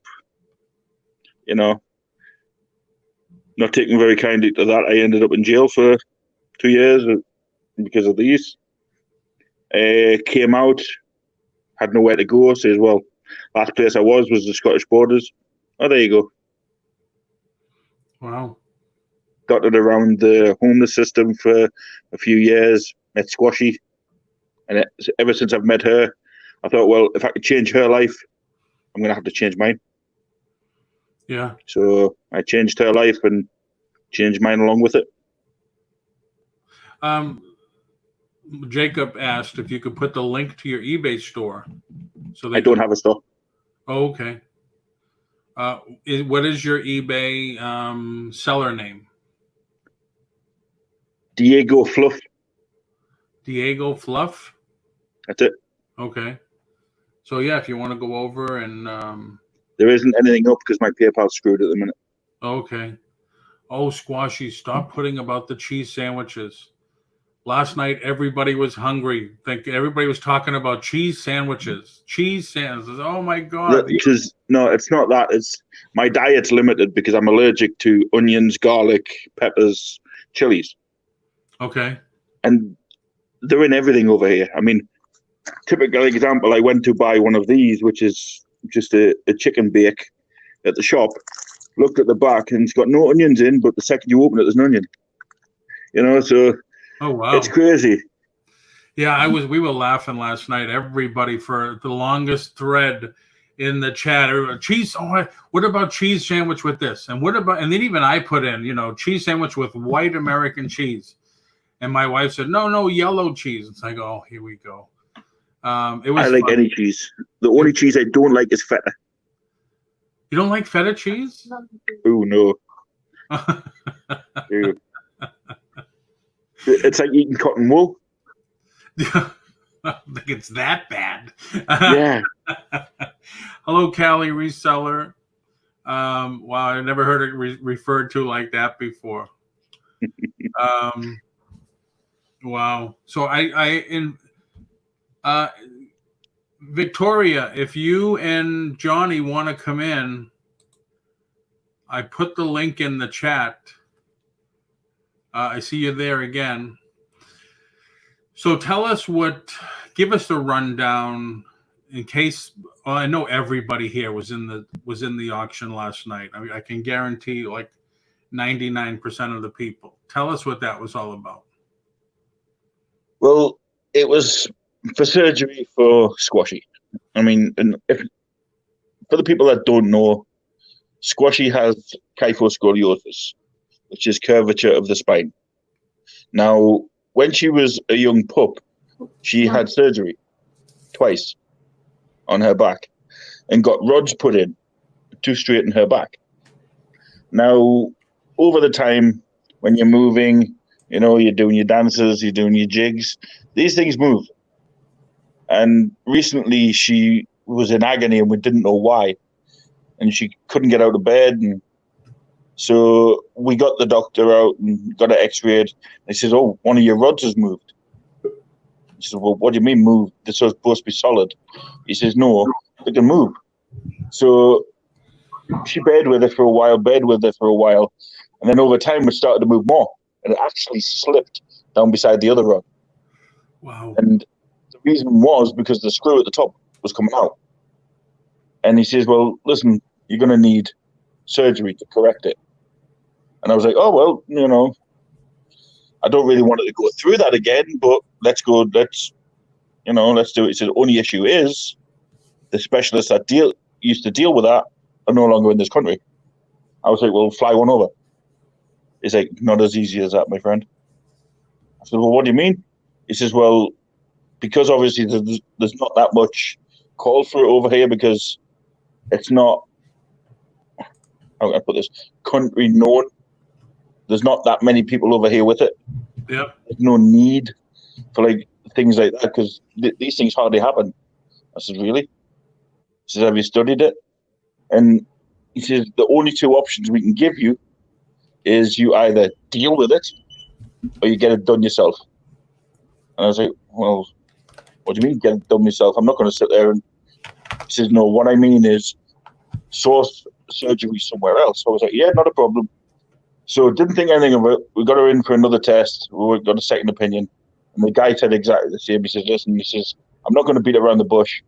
[SPEAKER 3] not taking very kindly to that. I ended up in jail for 2 years because of these. Came out, had nowhere to go. Says, well, last place I was the Scottish borders. Oh, there you go.
[SPEAKER 1] Wow.
[SPEAKER 3] Dotted around the homeless system for a few years. Met Squashy, and ever since I've met her, I thought, well, if I could change her life, I'm going to have to change mine.
[SPEAKER 1] Yeah.
[SPEAKER 3] So I changed her life and changed mine along with it.
[SPEAKER 1] Jacob asked if you could put the link to your eBay store. So
[SPEAKER 3] I don't have a store.
[SPEAKER 1] Oh, okay. What is your eBay seller name?
[SPEAKER 3] Diego Fluff.
[SPEAKER 1] Diego Fluff?
[SPEAKER 3] That's it.
[SPEAKER 1] Okay. So, yeah, if you want to go over and...
[SPEAKER 3] There isn't anything up because my PayPal's screwed at the minute.
[SPEAKER 1] Okay. Oh, Squashy, stop putting about the cheese sandwiches. Last night, everybody was hungry. Everybody was talking about cheese sandwiches. Cheese sandwiches. Oh, my God.
[SPEAKER 3] No, it's not that. It's my diet's limited because I'm allergic to onions, garlic, peppers, chilies.
[SPEAKER 1] Okay.
[SPEAKER 3] And they're in everything over here. I mean, typical example, I went to buy one of these, which is just a chicken bake at the shop. Looked at the back and it's got no onions in, but the second you open it, there's an onion. So
[SPEAKER 1] Oh, wow.
[SPEAKER 3] It's crazy.
[SPEAKER 1] Yeah, we were laughing last night. Everybody for the longest thread in the chat. Cheese. Oh, what about cheese sandwich with this? And and then even I put in, cheese sandwich with white American cheese. And my wife said, no, yellow cheese. It's like, oh, here we go. It was.
[SPEAKER 3] I like
[SPEAKER 1] fun.
[SPEAKER 3] any cheese. The only cheese I don't like is feta.
[SPEAKER 1] You don't like feta cheese?
[SPEAKER 3] Oh no. It's like eating cotton wool.
[SPEAKER 1] I don't think it's that bad.
[SPEAKER 3] Yeah.
[SPEAKER 1] Hello, Cali reseller. Wow, I never heard it referred to like that before. Wow. So Victoria, if you and Johnny want to come in, I put the link in the chat. I see you there again. So tell us give us the rundown in case. Well, I know everybody here was in the auction last night. I can guarantee like 99% of the people. Tell us what that was all about.
[SPEAKER 3] Well, it was for surgery for Squashy. I mean, for the people that don't know, Squashy has kyphoscoliosis, which is curvature of the spine. Now, when she was a young pup, she had surgery twice on her back and got rods put in to straighten her back. Now, over the time, when you're moving, you're doing your dances, you're doing your jigs, these things move. And recently she was in agony and we didn't know why. And she couldn't get out of bed. And so we got the doctor out and got it x-rayed. He says, "Oh, one of your rods has moved." She said, "Well, what do you mean moved? They're supposed to be solid." He says, "No, they can move." So she bed with it for a while. And then over time, it started to move more. And it actually slipped down beside the other rod.
[SPEAKER 1] Wow.
[SPEAKER 3] And the reason was because the screw at the top was coming out. And he says, "Well, listen, you're going to need surgery to correct it." And I was like, "Oh, well, I don't really want it to go through that again, but let's do it." He said, "The only issue is the specialists that used to deal with that are no longer in this country." I was like, "Well, fly one over." He's like, "Not as easy as that, my friend." I said, "Well, what do you mean?" He says, "Well, because obviously there's not that much call for it over here because it's not, how can I put this, country known. There's not that many people over here with it.
[SPEAKER 1] Yep.
[SPEAKER 3] There's no need for things like that because these things hardly happen." I said, "Really?" He says, "Have you studied it?" And he says, "The only two options we can give you is you either deal with it or you get it done yourself." And I was like, "Well, what do you mean get it done myself? I'm not going to sit there." And he says, "No, what I mean is source surgery somewhere else." So I was like, "Yeah, not a problem." So didn't think anything of it. We got her in for another test. We got a second opinion. And the guy said exactly the same. He says, "Listen," he says, "I'm not going to beat around the bush.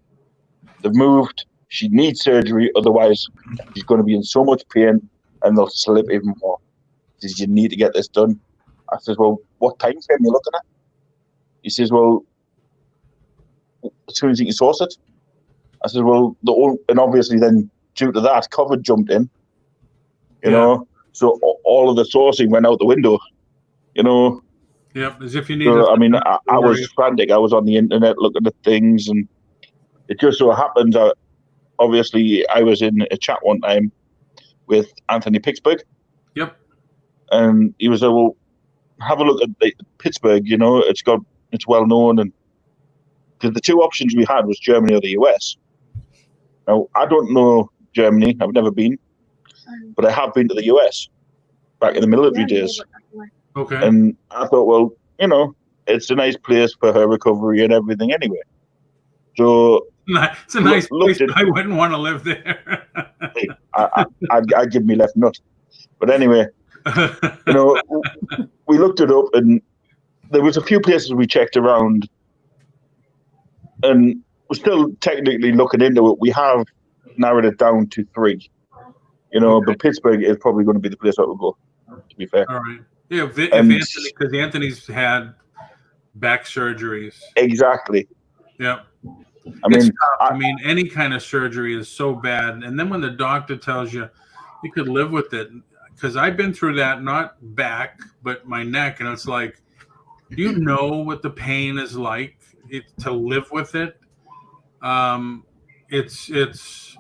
[SPEAKER 3] They've moved. She needs surgery. Otherwise, she's going to be in so much pain and they'll slip even more." He says, "You need to get this done." I says, "Well, what time frame are you looking at?" He says, "Well, as soon as you can source it." I said, "Well, and obviously then due to that, COVID jumped in, so all of the sourcing went out the window,
[SPEAKER 1] Yep. As if you need.
[SPEAKER 3] So, I mean, I was frantic. I was on the internet looking at things, and it just so happens that obviously I was in a chat one time with Anthony Pittsburgh.
[SPEAKER 1] Yep.
[SPEAKER 3] And he was like, "Well, have a look at Pittsburgh. It's well known." And because the two options we had was Germany or the US. Now, I don't know Germany. I've never been, but I have been to the US back in the military days.
[SPEAKER 1] Okay.
[SPEAKER 3] And I thought, well, it's a nice place for her recovery and everything anyway. So
[SPEAKER 1] it's a nice place. I wouldn't want to live there.
[SPEAKER 3] I'd give me left nut. But anyway, we looked it up, and there was a few places we checked around, and we're still technically looking into it. We have narrowed it down to 3, okay. But Pittsburgh is probably going to be the place that we'll go, to be fair.
[SPEAKER 1] All right. Yeah, because Anthony's had back surgeries.
[SPEAKER 3] Exactly.
[SPEAKER 1] Yep.
[SPEAKER 3] I
[SPEAKER 1] mean, any kind of surgery is so bad. And then when the doctor tells you could live with it, because I've been through that, not back, but my neck. And it's like, do you know what the pain is like to live with it? It's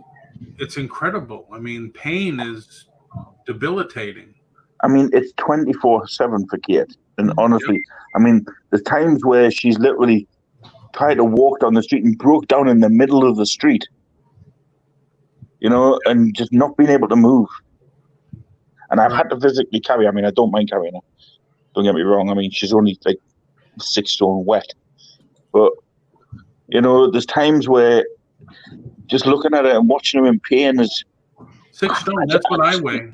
[SPEAKER 1] incredible. I mean, pain is debilitating.
[SPEAKER 3] I mean, it's 24/7 for Kate. And honestly, I mean, there's times where she's literally tried to walk down the street and broke down in the middle of the street, and just not being able to move. And I've had to physically carry her. I mean, I don't mind carrying her. Don't get me wrong. I mean, she's only like 6 stone wet. But, there's times where just looking at her and watching her in pain is...
[SPEAKER 1] 6 stone, that's what I weigh.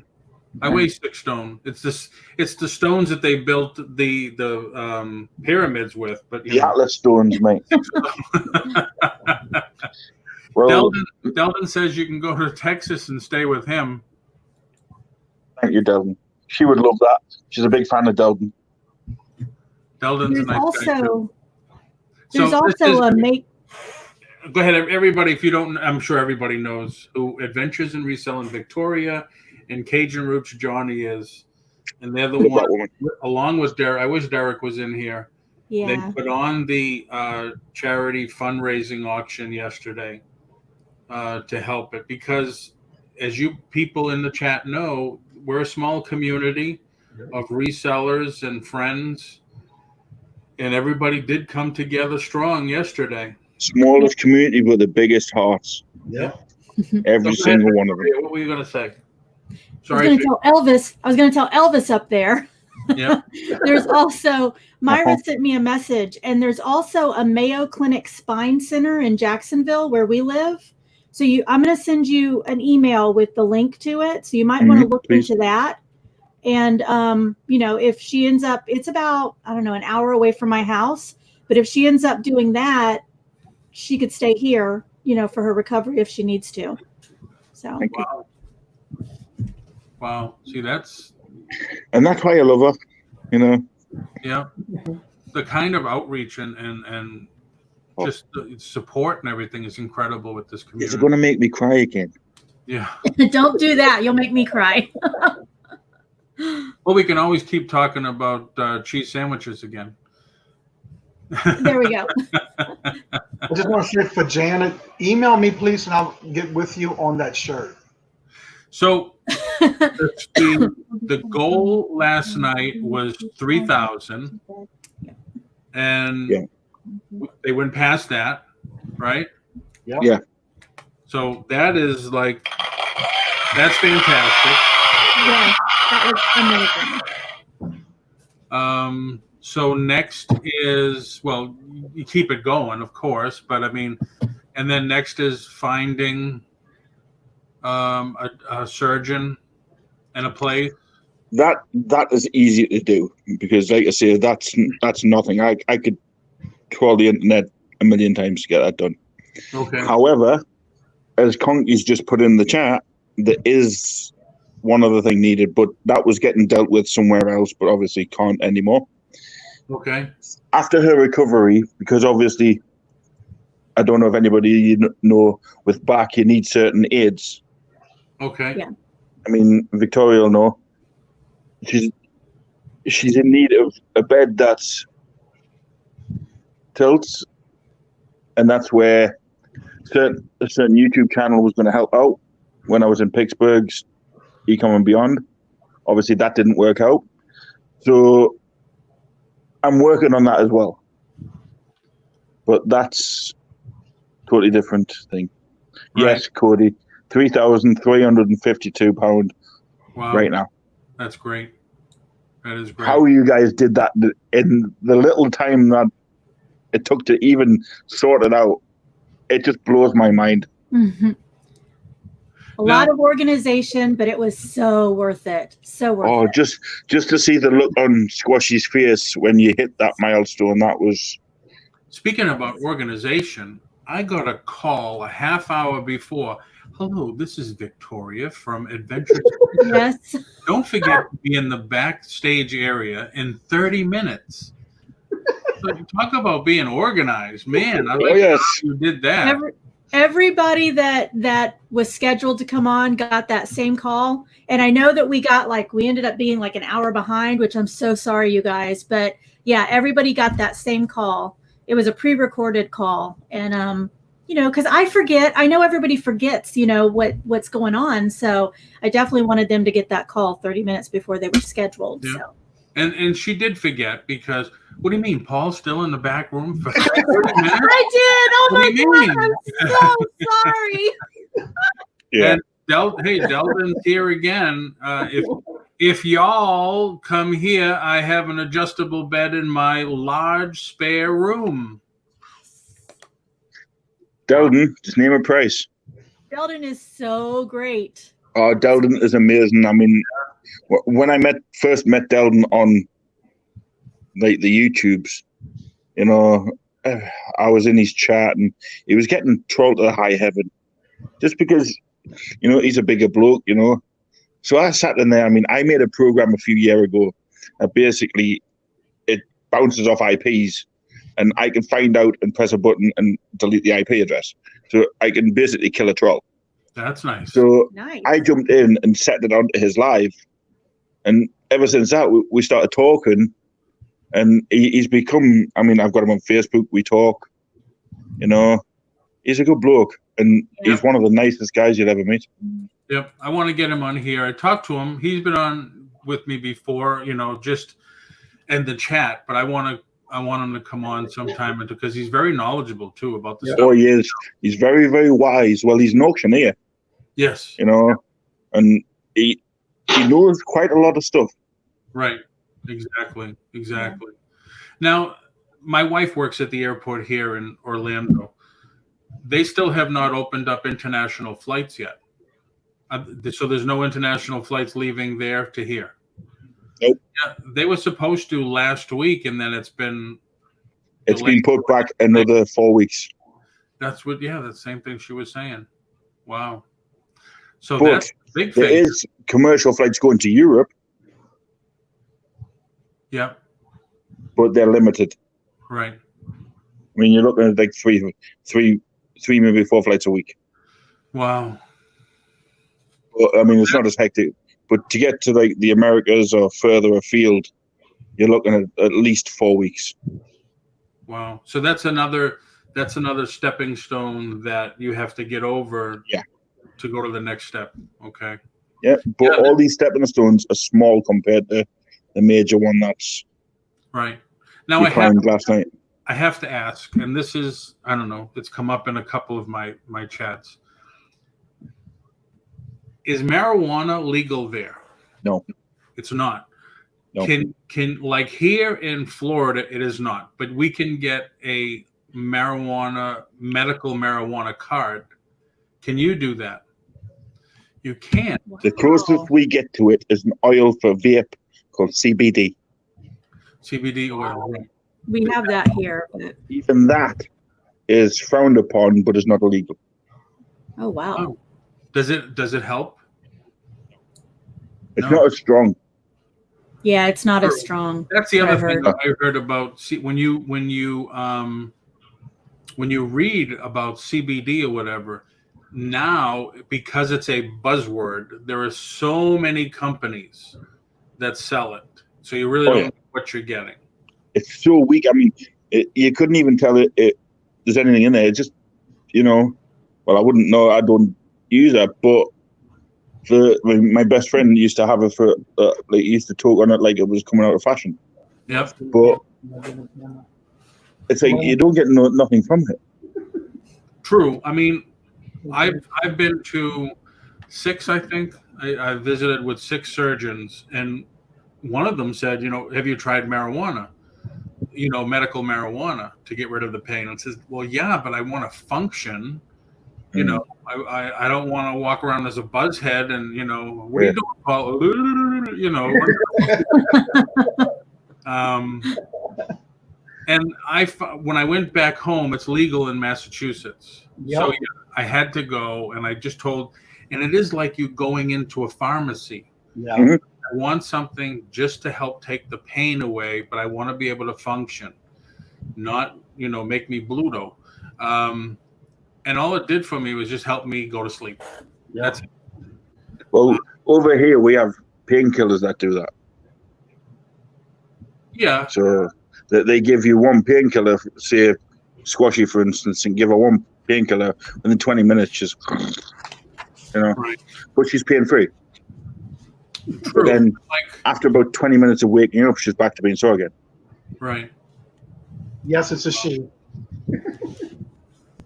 [SPEAKER 1] I weigh 6 stone. It's this. It's the stones that they built the pyramids with. But
[SPEAKER 3] The Atlas stones, mate. Well,
[SPEAKER 1] Delvin says you can go to Texas and stay with him.
[SPEAKER 3] thank you, Delvin. She would love that. She's a big fan of Delvin.
[SPEAKER 1] Delvin's a
[SPEAKER 5] There's
[SPEAKER 1] nice guy too.
[SPEAKER 5] there's
[SPEAKER 1] So this
[SPEAKER 5] also
[SPEAKER 1] is-
[SPEAKER 5] a make.
[SPEAKER 1] Go ahead, everybody. If you don't, I'm sure everybody knows who Adventures in Resell in Victoria and Cajun Roots Johnny is, and they're the
[SPEAKER 3] Love
[SPEAKER 1] one
[SPEAKER 3] that woman.
[SPEAKER 1] along with Derek. I wish Derek was in here.
[SPEAKER 5] Yeah.
[SPEAKER 1] They put on the charity fundraising auction yesterday to help it because, as you people in the chat know, we're a small community of resellers and friends, and everybody did come together strong yesterday.
[SPEAKER 3] Smallest community, but the biggest hearts.
[SPEAKER 1] Yeah.
[SPEAKER 3] Every single one of them.
[SPEAKER 1] What were you going to say?
[SPEAKER 5] I was
[SPEAKER 1] Sorry.
[SPEAKER 5] going to tell Elvis. I was going to tell Elvis up there.
[SPEAKER 1] Yeah.
[SPEAKER 5] There's also Myra sent me a message, and there's also a Mayo Clinic Spine Center in Jacksonville where we live. So I'm going to send you an email with the link to it. So you might want to look
[SPEAKER 3] please.
[SPEAKER 5] into that. And if she ends up, it's about an hour away from my house. But if she ends up doing that, she could stay here, for her recovery if she needs to. So.
[SPEAKER 3] Thank you.
[SPEAKER 1] Wow. See, that's
[SPEAKER 3] And that's why I love her.
[SPEAKER 1] yeah. The kind of outreach and just the support and everything is incredible with this
[SPEAKER 3] It's
[SPEAKER 1] community.
[SPEAKER 3] going to make me cry again.
[SPEAKER 1] Yeah.
[SPEAKER 5] Don't do that. You'll make me cry.
[SPEAKER 1] Well, we can always keep talking about cheese sandwiches again.
[SPEAKER 5] There we go.
[SPEAKER 6] I just want to say for Janet, email me, please, and I'll get with you on that shirt.
[SPEAKER 1] So the goal last night was 3,000, and
[SPEAKER 3] Yeah.
[SPEAKER 1] they went past that, right?
[SPEAKER 6] Yeah.
[SPEAKER 3] Yeah.
[SPEAKER 1] So that's fantastic.
[SPEAKER 5] Yeah, that was amazing.
[SPEAKER 1] So next is, well, you keep it going, of course, but I mean, and then next is finding a surgeon and a place.
[SPEAKER 3] That is easy to do because, like I say, that's nothing. I could crawl the internet a million times to get that done.
[SPEAKER 1] Okay.
[SPEAKER 3] However, as Conky's just put in the chat, there is one other thing needed, but that was getting dealt with somewhere else, but obviously can't anymore.
[SPEAKER 1] Okay.
[SPEAKER 3] After her recovery, because obviously, I don't know if anybody know with back, you need certain aids.
[SPEAKER 1] Okay.
[SPEAKER 5] Yeah.
[SPEAKER 3] I mean, Victoria will know. She's in need of a bed that's tilts, and that's where a certain YouTube channel was going to help out when I was in Pittsburgh's Ecom and Beyond. Obviously, that didn't work out. So I'm working on that as well. But that's a totally different thing.
[SPEAKER 1] Right.
[SPEAKER 3] Yes, Cody, £3,352
[SPEAKER 1] Wow.
[SPEAKER 3] right now.
[SPEAKER 1] That's great. That is great.
[SPEAKER 3] How you guys did that in the little time that it took to even sort it out, it just blows my mind.
[SPEAKER 5] Mm-hmm. A lot of organization, but it was so worth it. So worth it.
[SPEAKER 3] Just to see the look on Squashy's face when you hit that milestone, that was...
[SPEAKER 1] Speaking about organization, I got a call a half hour before. Hello, this is Victoria from Adventure.
[SPEAKER 5] Yes.
[SPEAKER 1] Don't forget to be in the backstage area in 30 minutes. So talk about being organized, man. I like
[SPEAKER 3] yes.
[SPEAKER 1] how you did that.
[SPEAKER 5] Everybody that was scheduled to come on got that same call. And I know that we ended up being like an hour behind, which I'm so sorry, you guys. But yeah, everybody got that same call. It was a pre-recorded call. And, because I know everybody forgets, what's going on. So I definitely wanted them to get that call 30 minutes before they were scheduled.
[SPEAKER 1] Yeah.
[SPEAKER 5] So.
[SPEAKER 1] And she did forget because, what do you mean, Paul's still in the back room for 30 minutes?
[SPEAKER 5] I did. Oh
[SPEAKER 1] What do you
[SPEAKER 5] my
[SPEAKER 1] mean?
[SPEAKER 5] God. I'm so sorry.
[SPEAKER 3] Yeah.
[SPEAKER 1] And Delvin's here again. If y'all come here, I have an adjustable bed in my large spare room.
[SPEAKER 3] Delden, just name a price.
[SPEAKER 5] Belden is so great.
[SPEAKER 3] Oh, Delden is amazing. I mean, when I first met Delden on like the YouTubes, you know, I was in his chat and he was getting trolled to the high heaven just because, you know, he's a bigger bloke, you know. So I sat in there. I mean, I made a program a few years ago that basically it bounces off IPs and I can find out and press a button and delete the IP address. So I can basically kill a troll.
[SPEAKER 1] That's nice.
[SPEAKER 3] So
[SPEAKER 5] Nice.
[SPEAKER 3] I jumped in and set it onto his live. And ever since that, we started talking. And he's become, I mean, I've got him on Facebook. We talk, you know. He's a good bloke. And he's one of the nicest guys you'd ever meet.
[SPEAKER 1] Yep. I want to get him on here. I talked to him. He's been on with me before, you know, just in the chat. But I want him to come on sometime because he's very knowledgeable, too, about this.
[SPEAKER 3] Oh, he is. He's very, very wise. Well, he's an auctioneer.
[SPEAKER 1] Yes.
[SPEAKER 3] You know, and he knows quite a lot of stuff.
[SPEAKER 1] Right. Exactly. Now, my wife works at the airport here in Orlando. They still have not opened up international flights yet. So there's no international flights leaving there to here.
[SPEAKER 3] Nope.
[SPEAKER 1] Yeah, they were supposed to last week, and then it's been
[SPEAKER 3] put back another 4 weeks.
[SPEAKER 1] That's the same thing she was saying. Wow. So
[SPEAKER 3] But
[SPEAKER 1] that's a big
[SPEAKER 3] there
[SPEAKER 1] thing.
[SPEAKER 3] is commercial flights going to Europe,
[SPEAKER 1] Yeah.
[SPEAKER 3] but they're limited.
[SPEAKER 1] Right.
[SPEAKER 3] I mean, you're looking at like three, maybe 4 flights a week.
[SPEAKER 1] Wow.
[SPEAKER 3] But, I mean, it's not as hectic. But to get to like the Americas or further afield, you're looking at least 4 weeks.
[SPEAKER 1] Wow. So that's another stepping stone that you have to get over.
[SPEAKER 3] Yeah.
[SPEAKER 1] To go to the next step. Okay.
[SPEAKER 3] Yeah, but
[SPEAKER 1] Yeah,
[SPEAKER 3] all these stepping stones are small compared to the major one that's
[SPEAKER 1] Right. Now
[SPEAKER 3] we climbed last night.
[SPEAKER 1] I have to ask, and this is, I don't know, it's come up in a couple of my chats. Is marijuana legal there?
[SPEAKER 3] No.
[SPEAKER 1] It's not.
[SPEAKER 3] No.
[SPEAKER 1] Can like here in Florida, it is not, but we can get a medical marijuana card. Can you do that? You can't.
[SPEAKER 3] The closest we get to it is an oil for vape called CBD.
[SPEAKER 1] CBD oil. Right.
[SPEAKER 5] We have that here. But,
[SPEAKER 3] Even that is frowned upon, but is not illegal.
[SPEAKER 5] oh wow.
[SPEAKER 1] Oh. Does it help?
[SPEAKER 3] It's
[SPEAKER 1] No.
[SPEAKER 3] not as strong.
[SPEAKER 5] Yeah, it's not as strong.
[SPEAKER 1] That's the
[SPEAKER 5] I've
[SPEAKER 1] other thing
[SPEAKER 5] heard.
[SPEAKER 1] I heard about. See, when you read about CBD or whatever, now because it's a buzzword, there are so many companies that sell it. So you really don't know what you're getting.
[SPEAKER 3] It's so weak. I mean, you couldn't even tell it there's anything in there. It's just, you know, well, I wouldn't know. I don't use it, but my best friend used to have it for, like, he used to talk on it like it was coming out of fashion.
[SPEAKER 1] Yep.
[SPEAKER 3] But it's like you don't get nothing from it.
[SPEAKER 1] True. I mean, I've been to 6, I think. I visited with 6 surgeons, and one of them said, you know, have you tried marijuana? You know, medical marijuana to get rid of the pain. And says, well, yeah, but I want to function. You know, I don't want to walk around as a buzzhead and, you know, what are you doing, Paul? You know. And when I went back home, it's legal in Massachusetts.
[SPEAKER 6] Yep.
[SPEAKER 1] So yeah, I had to go, and I just told, and it is like you going into a pharmacy.
[SPEAKER 6] Yeah.
[SPEAKER 3] Mhm.
[SPEAKER 1] I want something just to help take the pain away, but I want to be able to function, not, you know, make me Bluto. And all it did for me was just help me go to sleep.
[SPEAKER 6] Yeah.
[SPEAKER 1] That's it.
[SPEAKER 3] Well, over here we have painkillers that do that.
[SPEAKER 1] Yeah.
[SPEAKER 3] So they give you one painkiller, say squashy, for instance, and give her one painkiller, and in 20 minutes, just, you know,
[SPEAKER 1] Right.
[SPEAKER 3] but she's pain free.
[SPEAKER 1] True.
[SPEAKER 3] But then
[SPEAKER 1] Like,
[SPEAKER 3] after about 20 minutes of waking up, she's back to being sore again.
[SPEAKER 1] right.
[SPEAKER 6] Yes, it's a she.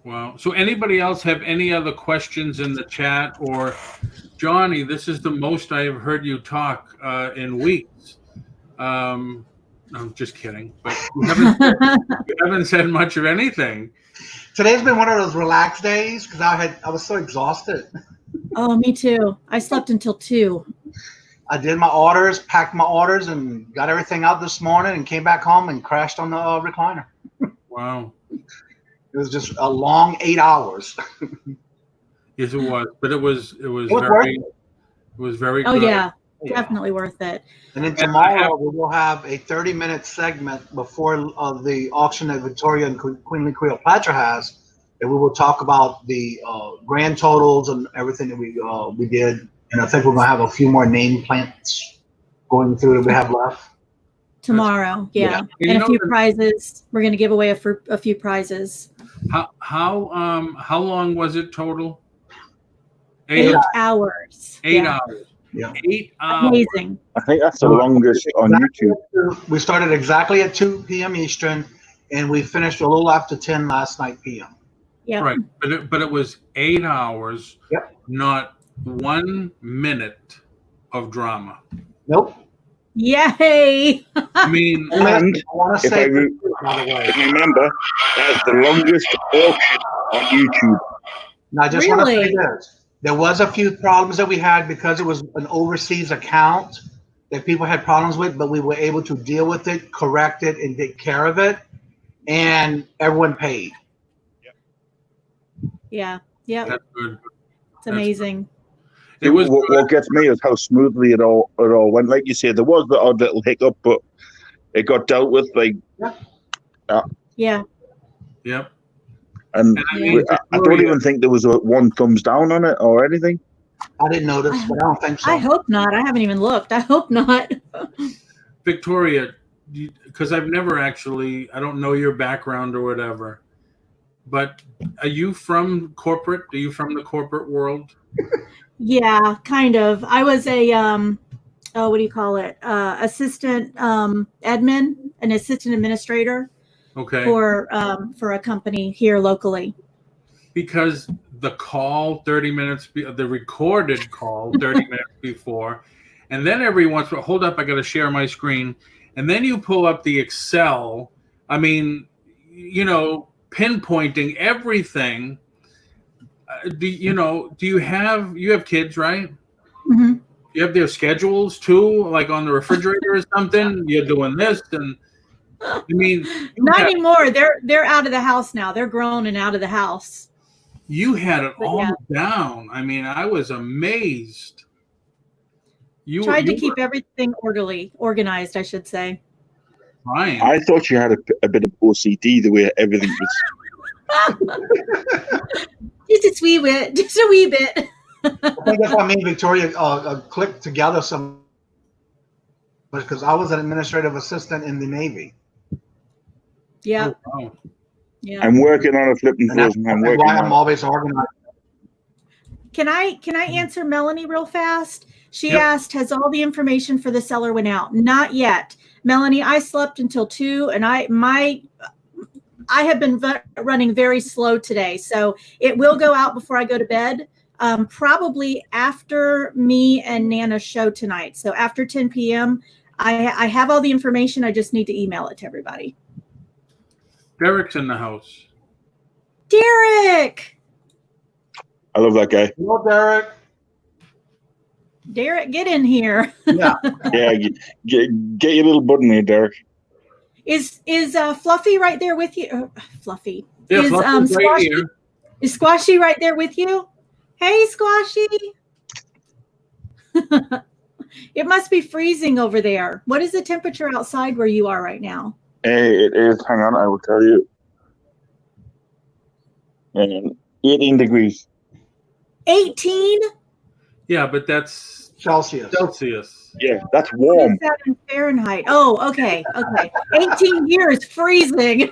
[SPEAKER 1] Wow. So anybody else have any other questions in the chat? Or Johnny, this is the most I have heard you talk in weeks. I'm just kidding, but you haven't said much of anything.
[SPEAKER 6] Today's been one of those relaxed days because I was so exhausted.
[SPEAKER 5] Oh, me too. I slept until 2.
[SPEAKER 6] I did my orders, packed my orders, and got everything out this morning, and came back home and crashed on the recliner.
[SPEAKER 1] Wow.
[SPEAKER 6] It was just a long 8 hours.
[SPEAKER 1] Yes, it was, but it was
[SPEAKER 6] worth
[SPEAKER 1] very, it was very
[SPEAKER 5] Oh
[SPEAKER 1] good.
[SPEAKER 5] yeah, definitely worth it.
[SPEAKER 6] And then
[SPEAKER 1] And I
[SPEAKER 6] tomorrow we will have a 30-minute segment before the auction that Victoria and Queen Cleopatra has, and we will talk about the grand totals and everything that we did. And I think we're gonna have a few more name plants going through that we have left.
[SPEAKER 5] Tomorrow, yeah,
[SPEAKER 1] And you
[SPEAKER 5] and a
[SPEAKER 1] know
[SPEAKER 5] few
[SPEAKER 1] that-
[SPEAKER 5] prizes. We're going to give away a few prizes.
[SPEAKER 1] How long was it total?
[SPEAKER 5] 8 hours.
[SPEAKER 1] Eight
[SPEAKER 5] Yeah.
[SPEAKER 1] hours.
[SPEAKER 6] Yeah.
[SPEAKER 1] 8 hours.
[SPEAKER 5] Amazing.
[SPEAKER 3] I think that's the longest on YouTube.
[SPEAKER 6] We started exactly at 2 p.m. Eastern, and we finished a little after 10 last night p.m.
[SPEAKER 5] Yeah.
[SPEAKER 1] Right, but it was 8 hours.
[SPEAKER 6] Yep.
[SPEAKER 1] Not 1 minute of drama.
[SPEAKER 6] Nope.
[SPEAKER 5] Yay!
[SPEAKER 1] I mean,
[SPEAKER 3] And
[SPEAKER 6] I want to
[SPEAKER 3] if I
[SPEAKER 6] say,
[SPEAKER 3] re-
[SPEAKER 6] by the way,
[SPEAKER 3] if you remember, that's the longest auction on YouTube.
[SPEAKER 6] now I just want to say
[SPEAKER 5] Really?
[SPEAKER 6] this: there was a few problems that we had because it was an overseas account that people had problems with, but we were able to deal with it, correct it, and take care of it, and everyone paid.
[SPEAKER 5] Yeah. Yep.
[SPEAKER 1] that's good.
[SPEAKER 5] It's amazing.
[SPEAKER 1] It was
[SPEAKER 3] What gets me is how smoothly it all went. Like you said, there was the odd little hiccup, but it got dealt with. Like,
[SPEAKER 5] Yeah.
[SPEAKER 1] Yep.
[SPEAKER 3] and
[SPEAKER 1] And I
[SPEAKER 5] Yeah.
[SPEAKER 1] mean,
[SPEAKER 3] I don't even think there was a one thumbs down on it or anything.
[SPEAKER 6] I didn't notice, but I don't think so.
[SPEAKER 5] I hope not. I haven't even looked. I hope not.
[SPEAKER 1] Victoria, because I've never actually, I don't know your background or whatever, but are you from corporate? Are you from the corporate world?
[SPEAKER 5] Yeah, kind of. I was a what do you call it? Assistant admin, an assistant administrator
[SPEAKER 1] Okay.
[SPEAKER 5] for a company here locally.
[SPEAKER 1] Because the call 30 minutes, the recorded call 30 minutes before, and then every once in a while, hold up, I got to share my screen. And then you pull up the Excel. I mean, pinpointing everything. Do you have kids, right?
[SPEAKER 5] Hmm.
[SPEAKER 1] You have their schedules too, like on the refrigerator or something. You're doing this, and I mean,
[SPEAKER 5] Not anymore. They're out of the house now. They're grown and out of the house.
[SPEAKER 1] you had it
[SPEAKER 5] But
[SPEAKER 1] all
[SPEAKER 5] yeah.
[SPEAKER 1] down. I mean, I was amazed. You
[SPEAKER 5] Tried to
[SPEAKER 1] you
[SPEAKER 5] keep
[SPEAKER 1] were
[SPEAKER 5] everything organized, I should say.
[SPEAKER 1] trying.
[SPEAKER 3] I thought you had a bit of OCD the way everything was.
[SPEAKER 5] Just a wee bit.
[SPEAKER 6] I think that's why me and Victoria clicked together some, because I was an administrative assistant in the Navy.
[SPEAKER 5] Yeah,
[SPEAKER 1] Oh, wow.
[SPEAKER 5] yeah.
[SPEAKER 3] I'm working on a flipping
[SPEAKER 6] And that's
[SPEAKER 3] frozen. I'm working
[SPEAKER 6] why I'm
[SPEAKER 3] on
[SPEAKER 6] always organized.
[SPEAKER 5] Can I answer Melanie real fast? She
[SPEAKER 1] Yep.
[SPEAKER 5] asked, has all the information for the seller went out? Not yet. Melanie, I slept until 2 and I have been running very slow today. So it will go out before I go to bed, probably after me and Nana's show tonight. So after 10 p.m., I have all the information. I just need to email it to everybody.
[SPEAKER 1] Derek's in the house.
[SPEAKER 5] Derek,
[SPEAKER 3] I love that guy.
[SPEAKER 6] Hello, Derek.
[SPEAKER 5] Derek, get in here.
[SPEAKER 6] Yeah.
[SPEAKER 3] Yeah, get your little butt in here, Derek.
[SPEAKER 5] Is Fluffy right there with you? Fluffy.
[SPEAKER 1] Yeah,
[SPEAKER 5] Is
[SPEAKER 1] Fluffy's right
[SPEAKER 5] Squashy?
[SPEAKER 1] here.
[SPEAKER 5] Is Squashy right there with you? Hey, Squashy. It must be freezing over there. What is the temperature outside where you are right now?
[SPEAKER 3] Hey, it is. Hang on, I will tell you. 18 degrees.
[SPEAKER 5] 18?
[SPEAKER 1] Yeah, but that's
[SPEAKER 6] Celsius.
[SPEAKER 1] Celsius.
[SPEAKER 3] Yeah, that's
[SPEAKER 5] What
[SPEAKER 3] warm.
[SPEAKER 5] is that in Fahrenheit? Oh, okay. Okay. 18 here is freezing.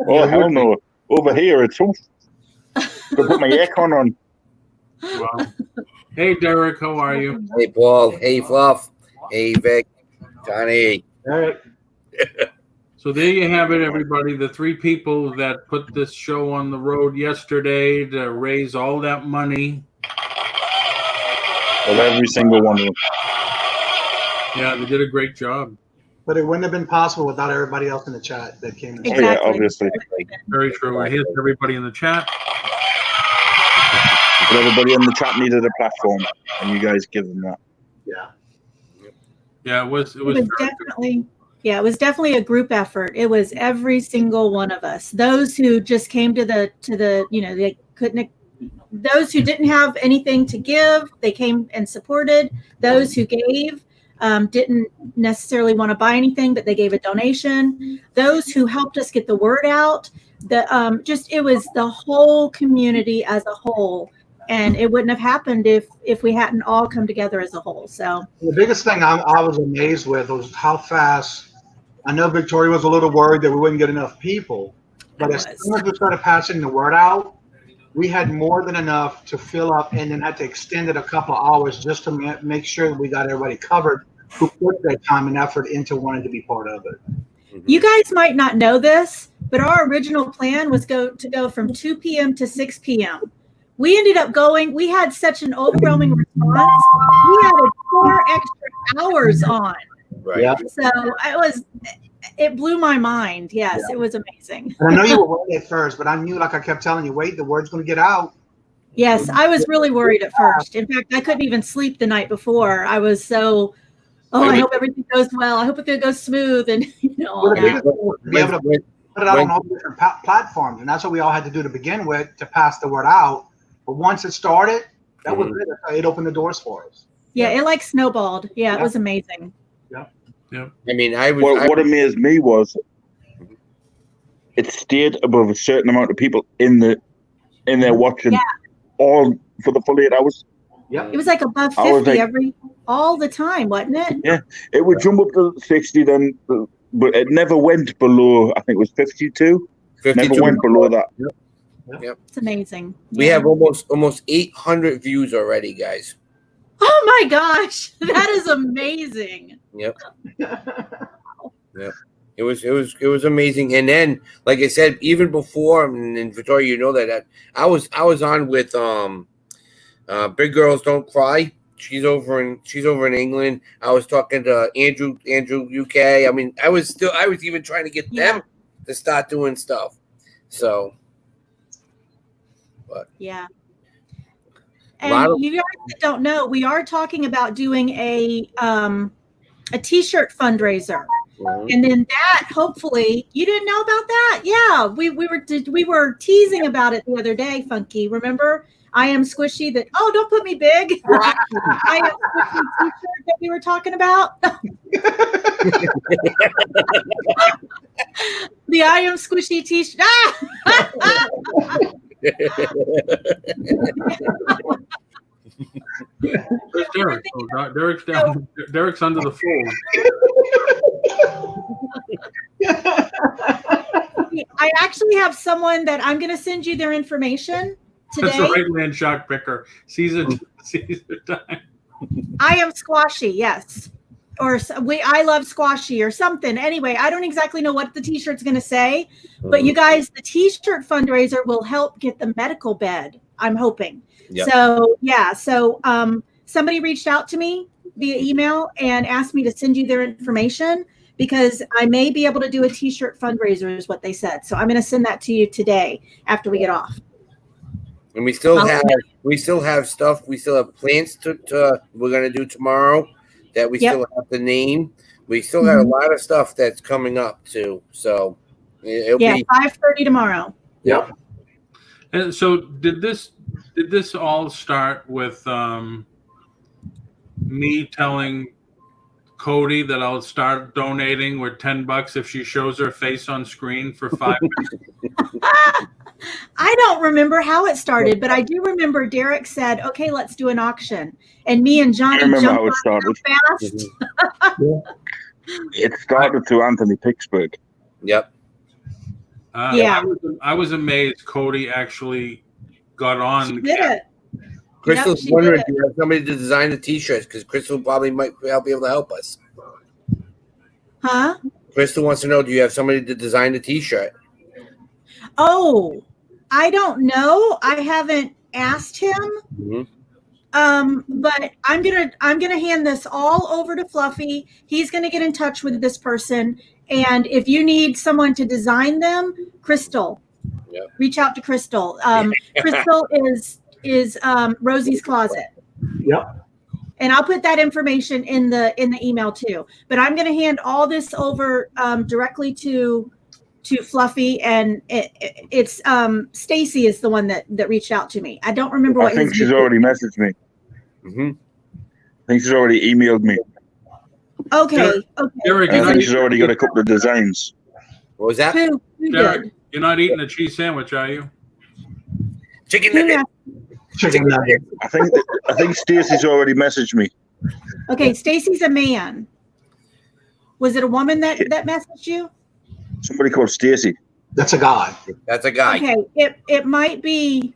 [SPEAKER 3] Oh, hell no. Over here, it's so. Go put my aircon on.
[SPEAKER 1] Wow. Hey, Derek, how are you?
[SPEAKER 7] Hey, Paul. Hey, Fluff. Hey, Vic. Johnny.
[SPEAKER 6] Derek.
[SPEAKER 1] So there you have it, everybody. The 3 people that put this show on the road yesterday to raise all that money.
[SPEAKER 3] Of every single one of them.
[SPEAKER 1] Yeah, they did a great job.
[SPEAKER 6] But it wouldn't have been possible without everybody else in the chat that came in.
[SPEAKER 3] Oh, yeah,
[SPEAKER 5] Exactly.
[SPEAKER 3] obviously.
[SPEAKER 1] Very true. Here's everybody in the chat.
[SPEAKER 3] But everybody in the chat needed a platform, and you guys give them that.
[SPEAKER 6] Yeah.
[SPEAKER 1] Yeah, it was.
[SPEAKER 5] It was definitely, yeah, it was definitely a group effort. It was every single one of us. Those who just came to the, they couldn't, those who didn't have anything to give, they came and supported. Those who gave didn't necessarily want to buy anything, but they gave a donation. Those who helped us get the word out, it was the whole community as a whole. And it wouldn't have happened if we hadn't all come together as a whole. So
[SPEAKER 6] The biggest thing I was amazed with was how fast. I know Victoria was a little worried that we wouldn't get enough people, but as soon as we started passing the word out, we had more than enough to fill up, and then had to extend it a couple of hours just to make sure that we got everybody covered who put their time and effort into wanting to be part of it.
[SPEAKER 5] you guys might not know this, but our original plan was to go from 2 p.m. to 6 p.m. We ended up we had such an overwhelming response. We added 4 extra hours on.
[SPEAKER 7] Right.
[SPEAKER 6] Yeah.
[SPEAKER 5] So it blew my mind. Yes, It was amazing.
[SPEAKER 6] And I know you were worried at first, but I knew, like I kept telling you, wait, the word's going to get out.
[SPEAKER 5] Yes, I was really worried at first. In fact, I couldn't even sleep the night before. I was so, I hope everything goes well. I hope it goes smooth, and all
[SPEAKER 6] Well, the
[SPEAKER 5] that.
[SPEAKER 6] biggest thing was to be able to put it out on all different platforms, and that's what we all had to do to begin with to pass the word out. But once it started, that was it. It opened the doors for us.
[SPEAKER 5] Yeah, it like snowballed. Yeah, it was amazing.
[SPEAKER 7] I mean,
[SPEAKER 3] What amazed me was it stayed above a certain amount of people in there watching all for the full 8 hours.
[SPEAKER 6] Yeah.
[SPEAKER 5] It was like above
[SPEAKER 3] I was
[SPEAKER 5] 50 all the time, wasn't it?
[SPEAKER 3] Yeah, it would jump up to 60 then, but it never went below. I think it was 52.
[SPEAKER 7] 52.
[SPEAKER 3] Never went below that.
[SPEAKER 7] Yep.
[SPEAKER 5] It's amazing.
[SPEAKER 7] We have almost 800 views already, guys.
[SPEAKER 5] Oh my gosh, that is amazing.
[SPEAKER 7] Yep. Yep. It was amazing. And then, like I said, even before, and Victoria, you know that I was on with Big Girls Don't Cry. She's over in England. I was talking to Andrew UK. I mean, I was even trying to get them to start doing stuff. So, but
[SPEAKER 5] yeah. And you guys that don't know, we are talking about doing a t-shirt fundraiser.
[SPEAKER 7] Mm-hmm.
[SPEAKER 5] And then that, hopefully, you didn't know about that? Yeah, we were teasing about it the other day, Funky. Remember? I am squishy. Don't put me big. I am squishy t-shirt that we were talking about. The I am squishy t-shirt.
[SPEAKER 1] Where's Derek? Oh, Derek's under the fold.
[SPEAKER 5] I actually have someone that I'm going to send you their information today.
[SPEAKER 1] That's the right land shock picker. Caesar time.
[SPEAKER 5] I am squashy, yes. Or I love squashy or something. Anyway, I don't exactly know what the t-shirt's going to say, but you guys, the t-shirt fundraiser will help get the medical bed, I'm hoping.
[SPEAKER 7] Yep.
[SPEAKER 5] So somebody reached out to me via email and asked me to send you their information because I may be able to do a t-shirt fundraiser is what they said. So I'm going to send that to you today after we get off.
[SPEAKER 7] And we still have stuff. We still have plans to we're going to do tomorrow that we still have the name. We still got a lot of stuff that's coming up too. So it'll be
[SPEAKER 5] 5:30 tomorrow.
[SPEAKER 7] Yep.
[SPEAKER 1] And so did this all start with me telling Cody that I'll start donating with $10 if she shows her face on screen for 5 minutes?
[SPEAKER 5] I don't remember how it started, but I do remember Derek said, "Okay, let's do an auction," and me and Johnny jumped
[SPEAKER 3] how it
[SPEAKER 5] on
[SPEAKER 3] started.
[SPEAKER 5] so fast.
[SPEAKER 3] It started through Anthony Pittsburgh.
[SPEAKER 7] Yep.
[SPEAKER 1] I was amazed Cody actually got on.
[SPEAKER 5] She did it.
[SPEAKER 7] Crystal's
[SPEAKER 5] she
[SPEAKER 7] wondering
[SPEAKER 5] did
[SPEAKER 7] if you have somebody to design the t-shirts because Crystal probably might be able to help us.
[SPEAKER 5] Huh?
[SPEAKER 7] Crystal wants to know, do you have somebody to design the t-shirt?
[SPEAKER 5] Oh, I don't know. I haven't asked him.
[SPEAKER 7] Mm-hmm.
[SPEAKER 5] But I'm gonna hand this all over to Fluffy. He's gonna get in touch with this person, and if you need someone to design them, Crystal, reach out to Crystal. Crystal is Rosie's Closet.
[SPEAKER 6] Yep.
[SPEAKER 5] And I'll put that information in the email too. But I'm going to hand all this over directly to Fluffy, and it's Stacy is the one that reached out to me. I don't remember what
[SPEAKER 3] I think she's already messaged me.
[SPEAKER 7] Mm-hmm.
[SPEAKER 3] I think she's already emailed me.
[SPEAKER 5] Okay.
[SPEAKER 1] Derek,
[SPEAKER 3] I think she's already got a couple of designs.
[SPEAKER 7] What was that?
[SPEAKER 5] Who
[SPEAKER 1] Derek,
[SPEAKER 5] did?
[SPEAKER 1] you're not eating a cheese sandwich, are you?
[SPEAKER 7] Chicken
[SPEAKER 5] Who
[SPEAKER 7] nugget.
[SPEAKER 5] asked-
[SPEAKER 6] Chicken nugget.
[SPEAKER 3] I think Stacey's already messaged me.
[SPEAKER 5] Okay, Stacy's a man. Was it a woman that messaged you?
[SPEAKER 3] Somebody called Stacey.
[SPEAKER 6] That's a guy.
[SPEAKER 7] That's a guy.
[SPEAKER 5] Okay, it might be.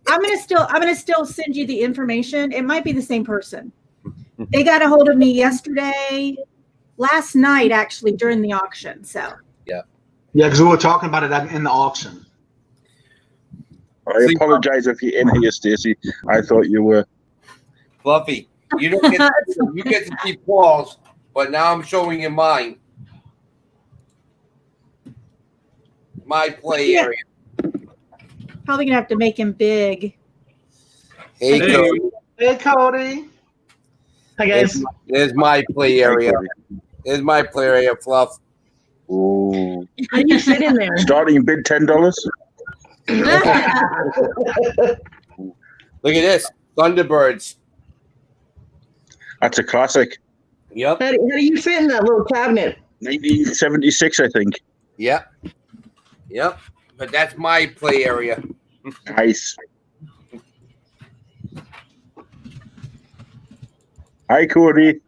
[SPEAKER 5] I'm gonna still send you the information. It might be the same person. They got a hold of me last night actually during the auction. So
[SPEAKER 6] Yeah, because we were talking about it in the auction.
[SPEAKER 3] I apologize if you're in here, Stacey. I thought you were.
[SPEAKER 7] Fluffy, you don't get you get to see Paul's, but now I'm showing you mine. My play
[SPEAKER 5] Yeah.
[SPEAKER 7] area.
[SPEAKER 5] probably gonna have to make him big.
[SPEAKER 7] Hey,
[SPEAKER 1] Hey.
[SPEAKER 7] Cody.
[SPEAKER 6] Hey, Cody.
[SPEAKER 8] Hi guys.
[SPEAKER 7] There's my play area. There's my play area, Fluff.
[SPEAKER 3] Oh,
[SPEAKER 8] How do you fit in there?
[SPEAKER 3] starting bid $10.
[SPEAKER 7] Look at this. Thunderbirds.
[SPEAKER 3] That's a classic.
[SPEAKER 7] Yep.
[SPEAKER 8] How do you fit in that little cabinet?
[SPEAKER 3] 1976, I think.
[SPEAKER 7] Yep. Yep. But that's my play area.
[SPEAKER 3] Nice. Hi, Cody.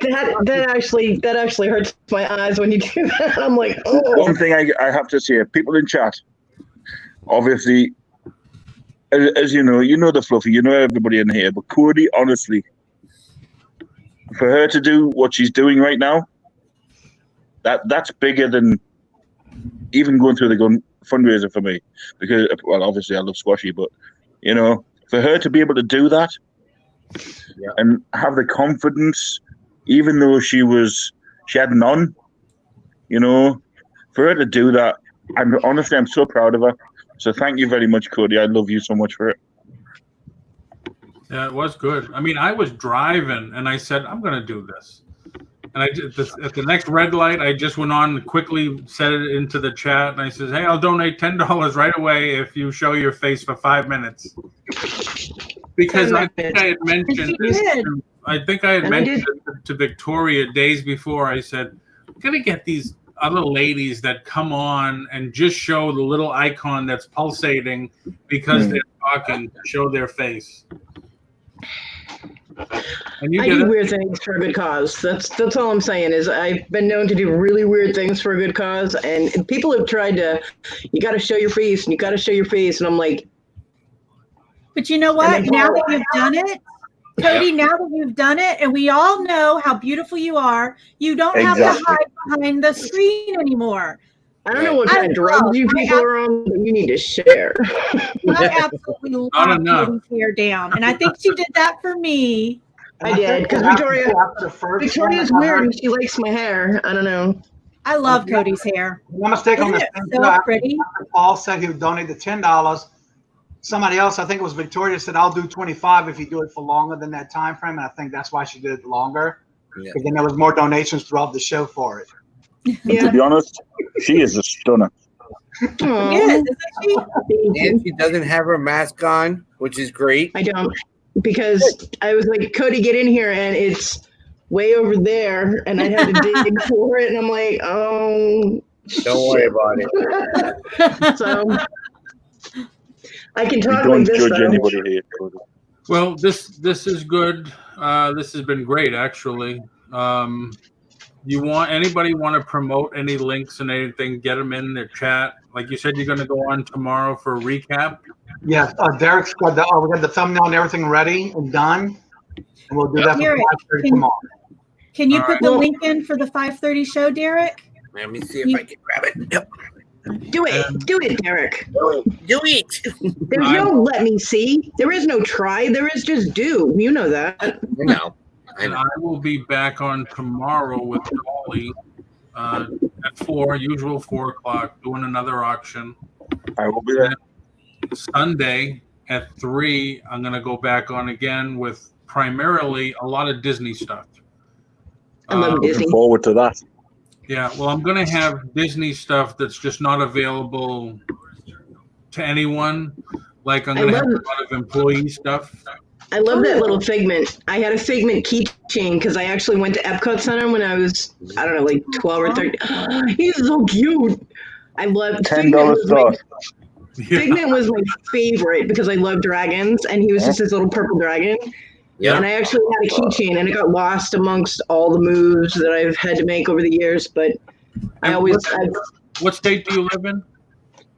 [SPEAKER 8] That actually hurts my eyes when you do that. I'm like, oh.
[SPEAKER 3] One thing I have to say, people in chat, obviously, as you know the Fluffy, you know everybody in here, but Cody, honestly, for her to do what she's doing right now, that's bigger than even going through the gun fundraiser for me. Because, well, obviously I love squashy, but, you know, for her to be able to do that and have the confidence, even though she had none, you know, for her to do that, I'm so proud of her. So thank you very much, Cody. I love you so much for it.
[SPEAKER 1] Yeah, it was good. I mean, I was driving and I said, I'm going to do this. And I did this at the next red light. I just went on and quickly set it into the chat. And I said, hey, I'll donate $10 right away if you show your face for 5 minutes. Because I think I had mentioned this. I think I had mentioned to Victoria days before. I said, I'm going to get these other ladies that come on and just show the little icon that's pulsating because they're talking to show their face. And you
[SPEAKER 8] I
[SPEAKER 1] did
[SPEAKER 8] do
[SPEAKER 1] it.
[SPEAKER 8] weird things for a good cause. That's all I'm saying is I've been known to do really weird things for a good cause, and people have tried to, you got to show your face and you got to show your face, and I'm like,
[SPEAKER 5] But you know what? Now that you've done it, Cody, now that you've done it, and we all know how beautiful you are, you don't have to
[SPEAKER 3] Exactly.
[SPEAKER 5] hide behind the screen anymore.
[SPEAKER 8] I don't know what
[SPEAKER 5] I
[SPEAKER 8] kind of drugs you people are on, but you need to share.
[SPEAKER 5] I absolutely love
[SPEAKER 1] enough.
[SPEAKER 5] Cody's hair down, and I think she did that for me.
[SPEAKER 8] I did, because Victoria's weird and she likes my hair. I don't know.
[SPEAKER 5] I love Cody's hair.
[SPEAKER 6] No mistake on
[SPEAKER 5] Isn't
[SPEAKER 6] this.
[SPEAKER 5] it so pretty?
[SPEAKER 6] Paul said he would donate the $10. Somebody else, I think it was Victoria, said I'll do 25 if you do it for longer than that time frame, and I think that's why she did it longer.
[SPEAKER 7] Yeah.
[SPEAKER 6] Because then there was more donations throughout the show for it.
[SPEAKER 3] To be honest, she is a stunner.
[SPEAKER 8] Aw.
[SPEAKER 5] Yes, isn't she?
[SPEAKER 7] And she doesn't have her mask on, which is great.
[SPEAKER 8] I don't, because I was like, Cody, get in here, and it's way over there, and I had to dig for it, and I'm like, oh.
[SPEAKER 7] Don't worry about it.
[SPEAKER 8] So I can
[SPEAKER 3] We
[SPEAKER 8] talk
[SPEAKER 3] don't
[SPEAKER 8] like this.
[SPEAKER 3] judge
[SPEAKER 8] though.
[SPEAKER 3] anybody here, Cody.
[SPEAKER 1] Well, this is good. This has been great, actually. Anybody want to promote any links and anything? Get them in their chat. Like you said, you're going to go on tomorrow for a recap.
[SPEAKER 6] Yes, Derek's got we got the thumbnail and everything ready and done, and we'll do that
[SPEAKER 5] Derek,
[SPEAKER 6] for 5:30
[SPEAKER 5] can-
[SPEAKER 6] tomorrow.
[SPEAKER 5] Can you
[SPEAKER 1] All
[SPEAKER 5] put
[SPEAKER 1] right.
[SPEAKER 5] the link in for the 5:30 show, Derek?
[SPEAKER 7] Let me see if I can grab it. Yep.
[SPEAKER 8] Do it, Derek.
[SPEAKER 7] Do it.
[SPEAKER 8] There's no let me see. There is no try. There is just do. You know that.
[SPEAKER 7] I know. I
[SPEAKER 1] And
[SPEAKER 7] know.
[SPEAKER 1] I will be back on tomorrow with Dolly at 4, usual 4 o'clock, doing another auction.
[SPEAKER 3] I will be there.
[SPEAKER 1] Sunday, At 3, I'm going to go back on again with primarily a lot of Disney stuff.
[SPEAKER 8] I love Disney.
[SPEAKER 3] Looking forward to that.
[SPEAKER 1] Yeah, well, I'm going to have Disney stuff that's just not available to anyone. Like I'm going to have a lot of employee stuff.
[SPEAKER 8] I love that little Figment. I had a Figment keychain because I actually went to Epcot Center when I was, I don't know, like 12 or 13. He's so cute. I love
[SPEAKER 3] $10 store.
[SPEAKER 8] Figment was my favorite because I love dragons, and he was just this little purple dragon.
[SPEAKER 7] Yeah.
[SPEAKER 8] And I actually had a keychain, and it got lost amongst all the moves that I've had to make over the years. But
[SPEAKER 1] What state do you live in?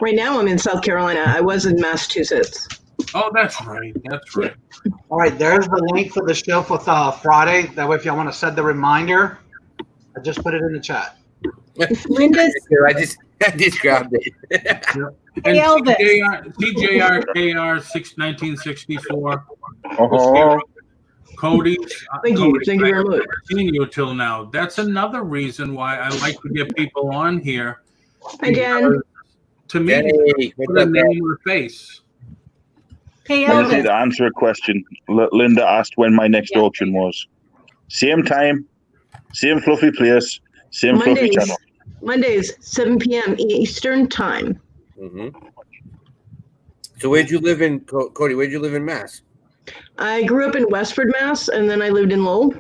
[SPEAKER 8] Right now I'm in South Carolina. I was in Massachusetts.
[SPEAKER 1] Oh, that's right. That's right.
[SPEAKER 6] All right, there's the link for the show for Friday. That way, if y'all want to set the reminder, I just put it in the chat.
[SPEAKER 5] Linda's
[SPEAKER 7] I just grabbed it.
[SPEAKER 1] And
[SPEAKER 5] Hey, Elvis.
[SPEAKER 1] TJRKR 1964.
[SPEAKER 3] Oh,
[SPEAKER 1] Cody.
[SPEAKER 8] Thank you. Thank you very much.
[SPEAKER 1] Seen you till now. That's another reason why I like to get people on here.
[SPEAKER 8] Hi, Dan.
[SPEAKER 1] Because to me,
[SPEAKER 7] Hey,
[SPEAKER 1] put
[SPEAKER 7] what's
[SPEAKER 1] a
[SPEAKER 7] up,
[SPEAKER 1] name or face.
[SPEAKER 5] Hey,
[SPEAKER 3] I just need
[SPEAKER 5] Elvis.
[SPEAKER 3] to answer a question. Linda asked when my next auction was. Same time, same fluffy place, same fluffy
[SPEAKER 8] Mondays.
[SPEAKER 3] channel.
[SPEAKER 8] Mondays, 7 p.m. Eastern time.
[SPEAKER 7] Mm-hmm. So where'd you live in, Cody? Where'd you live in Mass?
[SPEAKER 8] I grew up in Westford, Mass, and then I lived in Lowell.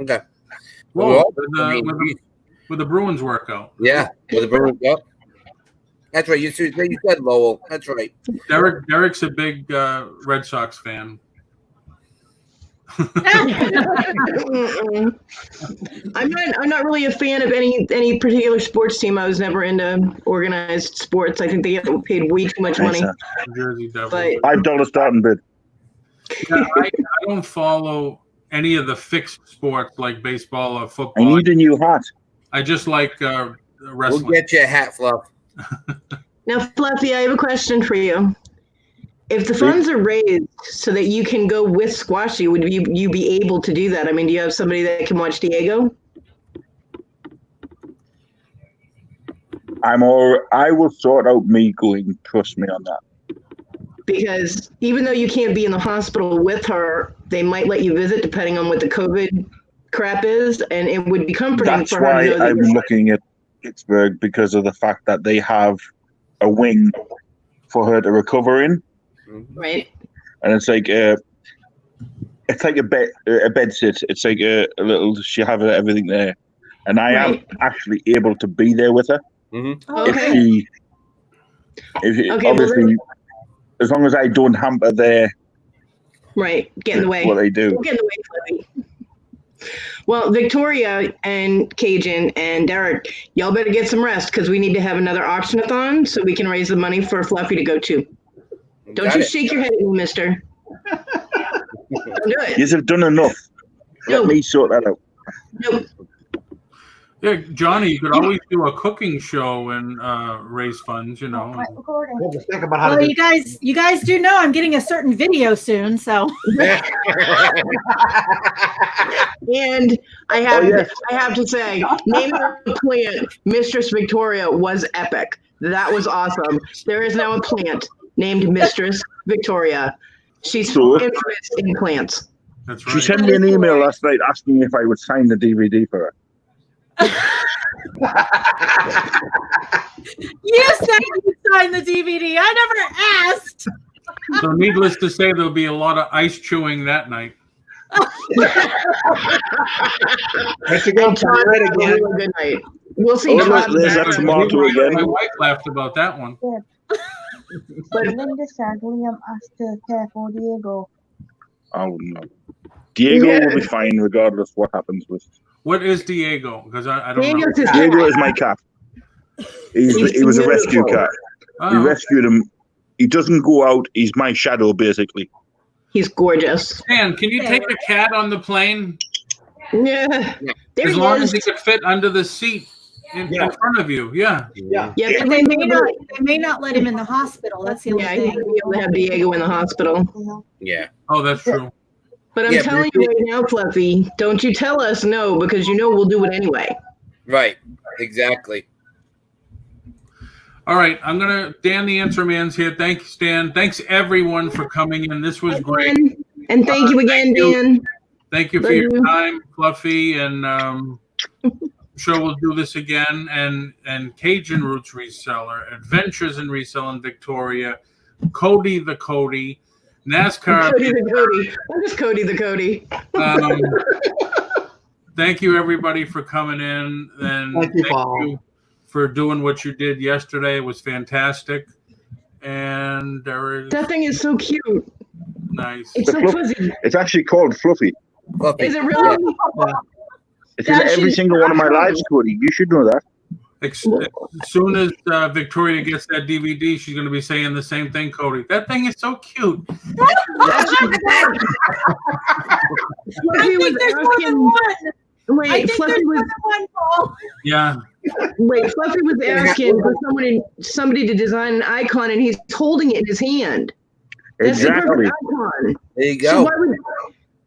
[SPEAKER 7] Okay.
[SPEAKER 1] Whoa,
[SPEAKER 7] Well,
[SPEAKER 1] with the Bruins workout.
[SPEAKER 7] yeah, with the Bruins up. That's right. You said Lowell. That's right.
[SPEAKER 1] Derek's a big Red Sox fan.
[SPEAKER 8] Mm-mm. I'm not really a fan of any particular sports team. I was never into organized sports. I think they get paid way too much money.
[SPEAKER 1] Jersey Devils.
[SPEAKER 8] But
[SPEAKER 3] $5 starting bid.
[SPEAKER 1] Yeah, I don't follow any of the fixed sports like baseball or
[SPEAKER 3] I
[SPEAKER 1] football.
[SPEAKER 3] need a new hat.
[SPEAKER 1] I just like
[SPEAKER 7] We'll
[SPEAKER 1] wrestling.
[SPEAKER 7] get you a hat, Fluff.
[SPEAKER 8] now, Fluffy, I have a question for you. If the funds are raised so that you can go with Squashy, would you be able to do that? I mean, do you have somebody that can watch Diego?
[SPEAKER 3] I will sort out me going. Trust me on that.
[SPEAKER 8] Because even though you can't be in the hospital with her, they might let you visit depending on what the COVID crap is, and it would be comforting
[SPEAKER 3] That's
[SPEAKER 8] for her
[SPEAKER 3] why
[SPEAKER 8] to know that
[SPEAKER 3] I'm
[SPEAKER 8] you're
[SPEAKER 3] looking at Pittsburgh, because of the fact that they have a wing for her to recover in,
[SPEAKER 8] right.
[SPEAKER 3] and it's like a bed sit. It's like a little. She have everything there, and I am actually able to be there with her.
[SPEAKER 7] Mm-hmm.
[SPEAKER 8] Okay. Okay,
[SPEAKER 3] Obviously, as long as I don't hamper their
[SPEAKER 8] Right. Get in the way.
[SPEAKER 3] what they do.
[SPEAKER 8] Don't get in the way, Fluffy. Well, Victoria and Cajun and Derek, y'all better get some rest because we need to have another auction-a-thon so we can raise the money for Fluffy to go to. Don't you shake your head at me, mister. Don't do it.
[SPEAKER 3] You have done enough. Let
[SPEAKER 8] Nope.
[SPEAKER 3] me sort that out.
[SPEAKER 8] Nope.
[SPEAKER 1] Yeah, Johnny, you could always do a cooking show and raise funds. You know.
[SPEAKER 4] Right, recording.
[SPEAKER 6] We'll just think about how
[SPEAKER 5] Well,
[SPEAKER 6] to do
[SPEAKER 5] you guys do know I'm getting a certain video soon, so
[SPEAKER 8] And I have,
[SPEAKER 3] yes.
[SPEAKER 8] I have to say, naming the plant Mistress Victoria was epic. That was awesome. There is now a plant named Mistress Victoria. She's
[SPEAKER 3] So-
[SPEAKER 8] infamous in plants.
[SPEAKER 1] That's
[SPEAKER 3] She
[SPEAKER 1] right.
[SPEAKER 3] sent me an email last night asking if I would sign the DVD for her.
[SPEAKER 5] you said you signed the DVD. I never asked.
[SPEAKER 1] So, needless to say, there'll be a lot of ice chewing that night.
[SPEAKER 6] Let's go.
[SPEAKER 8] And Todd,
[SPEAKER 6] Right
[SPEAKER 8] have a
[SPEAKER 6] again.
[SPEAKER 8] really good night. We'll see
[SPEAKER 3] Oh,
[SPEAKER 8] Todd
[SPEAKER 3] there's
[SPEAKER 8] back.
[SPEAKER 3] that tomato
[SPEAKER 1] My
[SPEAKER 3] again.
[SPEAKER 1] wife laughed about that one.
[SPEAKER 4] Linda said William asked to care for Diego.
[SPEAKER 3] I wouldn't know. Diego
[SPEAKER 8] Yeah.
[SPEAKER 3] will be fine regardless what happens with.
[SPEAKER 1] What is Diego? Because I don't know.
[SPEAKER 8] Diego's his
[SPEAKER 3] Diego
[SPEAKER 8] cat.
[SPEAKER 3] is my cat.
[SPEAKER 8] He's
[SPEAKER 3] He was a rescue
[SPEAKER 8] beautiful.
[SPEAKER 3] cat. We
[SPEAKER 1] Oh,
[SPEAKER 3] rescued him. He doesn't go out. He's my shadow, basically.
[SPEAKER 8] He's gorgeous.
[SPEAKER 1] Dan, can you take a cat on the plane?
[SPEAKER 8] Yeah. There
[SPEAKER 1] As
[SPEAKER 8] he
[SPEAKER 1] long
[SPEAKER 8] is.
[SPEAKER 1] as he could fit under the seat in front of you. Yeah.
[SPEAKER 6] Yeah.
[SPEAKER 8] Yeah,
[SPEAKER 5] And they may not let him in the hospital. That's the only
[SPEAKER 8] yeah, he's
[SPEAKER 5] thing.
[SPEAKER 8] gonna be able to have Diego in the hospital.
[SPEAKER 7] Yeah.
[SPEAKER 1] Oh, that's true.
[SPEAKER 8] But I'm
[SPEAKER 7] Yeah,
[SPEAKER 8] telling
[SPEAKER 7] but
[SPEAKER 8] you right now, Fluffy, don't you tell us no, because you know we'll do it anyway.
[SPEAKER 7] Right. Exactly.
[SPEAKER 1] All right, Dan the Answer Man's here. Thanks, Dan. Thanks everyone for coming in. This was great.
[SPEAKER 8] And thank you again,
[SPEAKER 1] thank you.
[SPEAKER 8] Dan.
[SPEAKER 1] Thank you for
[SPEAKER 8] Love
[SPEAKER 1] your
[SPEAKER 8] you.
[SPEAKER 1] time, Fluffy, and I'm sure we'll do this again. And Cajun Roots Reseller, Adventures in Reselling Victoria, Cody the Cody, NASCAR.
[SPEAKER 8] Cody the Cody. I'm just Cody the Cody.
[SPEAKER 1] Thank you everybody for coming in, and
[SPEAKER 6] Thank you, Paul.
[SPEAKER 1] you for doing what you did yesterday. It was fantastic. And there is
[SPEAKER 8] That thing is so cute.
[SPEAKER 1] nice.
[SPEAKER 8] It's so fuzzy.
[SPEAKER 3] It's actually called Fluffy.
[SPEAKER 8] Is it really?
[SPEAKER 3] It's in
[SPEAKER 8] That
[SPEAKER 3] every
[SPEAKER 8] should-
[SPEAKER 3] single one of my lives, Cody. You should know that.
[SPEAKER 1] As soon as Victoria gets that DVD, she's going to be saying the same thing, Cody. That thing is so cute.
[SPEAKER 8] Fluffy was
[SPEAKER 5] there's more than
[SPEAKER 8] asking.
[SPEAKER 5] one. I
[SPEAKER 8] Wait,
[SPEAKER 5] think
[SPEAKER 8] Fluffy
[SPEAKER 5] there's
[SPEAKER 8] was.
[SPEAKER 5] more than one, Paul.
[SPEAKER 1] Yeah.
[SPEAKER 8] Wait, Fluffy was asking for somebody to design an icon, and he's holding it in his hand. That's the
[SPEAKER 3] Exactly.
[SPEAKER 8] perfect icon.
[SPEAKER 7] There you
[SPEAKER 8] So
[SPEAKER 7] go.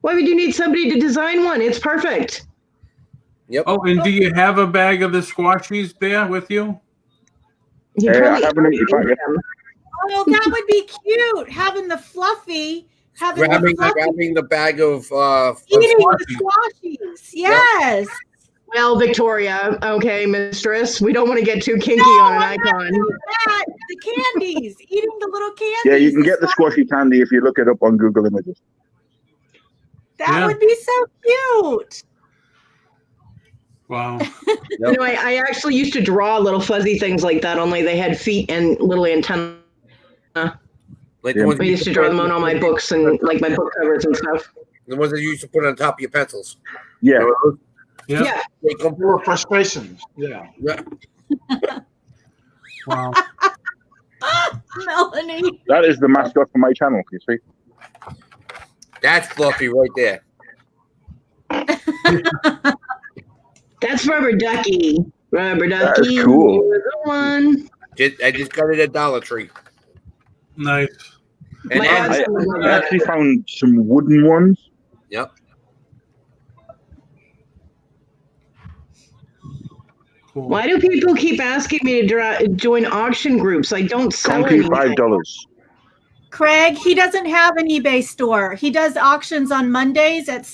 [SPEAKER 8] why would you need somebody to design one? It's perfect.
[SPEAKER 1] Oh, and do you have a bag of the squashies there with you?
[SPEAKER 8] He
[SPEAKER 3] I
[SPEAKER 8] probably
[SPEAKER 3] haven't eaten it yet.
[SPEAKER 5] Oh, that would be cute. Having the Fluffy,
[SPEAKER 7] Grabbing the bag of
[SPEAKER 5] eating the squashies. Yes.
[SPEAKER 8] Well, Victoria, okay, mistress, we don't want to get too kinky
[SPEAKER 5] No,
[SPEAKER 8] on an
[SPEAKER 5] I'm not
[SPEAKER 8] icon.
[SPEAKER 5] doing that. The candies, eating the little candies.
[SPEAKER 3] Yeah, you can get the squashy candy if you look it up on Google Images.
[SPEAKER 5] That
[SPEAKER 1] Yeah.
[SPEAKER 5] would be so cute.
[SPEAKER 1] Wow.
[SPEAKER 8] You know, I actually used to draw little fuzzy things like that, only they had feet and little antenna.
[SPEAKER 7] like
[SPEAKER 3] Yeah.
[SPEAKER 7] the ones
[SPEAKER 8] I used to draw them on all my books and like my book covers and stuff.
[SPEAKER 7] the ones that you used to put on top of your pencils.
[SPEAKER 3] Yeah.
[SPEAKER 1] Yeah.
[SPEAKER 8] Yeah.
[SPEAKER 7] They come-
[SPEAKER 6] Little frustrations. Yeah.
[SPEAKER 7] yeah.
[SPEAKER 1] Wow.
[SPEAKER 5] Melanie.
[SPEAKER 3] That is the mascot for my channel, you see.
[SPEAKER 7] That's Fluffy right there.
[SPEAKER 8] That's Rubber Ducky. Rubber
[SPEAKER 3] That
[SPEAKER 8] Ducky.
[SPEAKER 3] is cool.
[SPEAKER 8] You're the one.
[SPEAKER 7] I just got it at Dollar Tree.
[SPEAKER 1] Nice.
[SPEAKER 7] And
[SPEAKER 8] My
[SPEAKER 7] then,
[SPEAKER 8] husband was
[SPEAKER 3] I actually found some wooden ones.
[SPEAKER 7] yep.
[SPEAKER 1] Cool.
[SPEAKER 8] Why do people keep asking me to join auction groups? I don't sell
[SPEAKER 3] Conking
[SPEAKER 8] anything.
[SPEAKER 3] $5.
[SPEAKER 5] Craig, he doesn't have an eBay store. He does auctions on Mondays at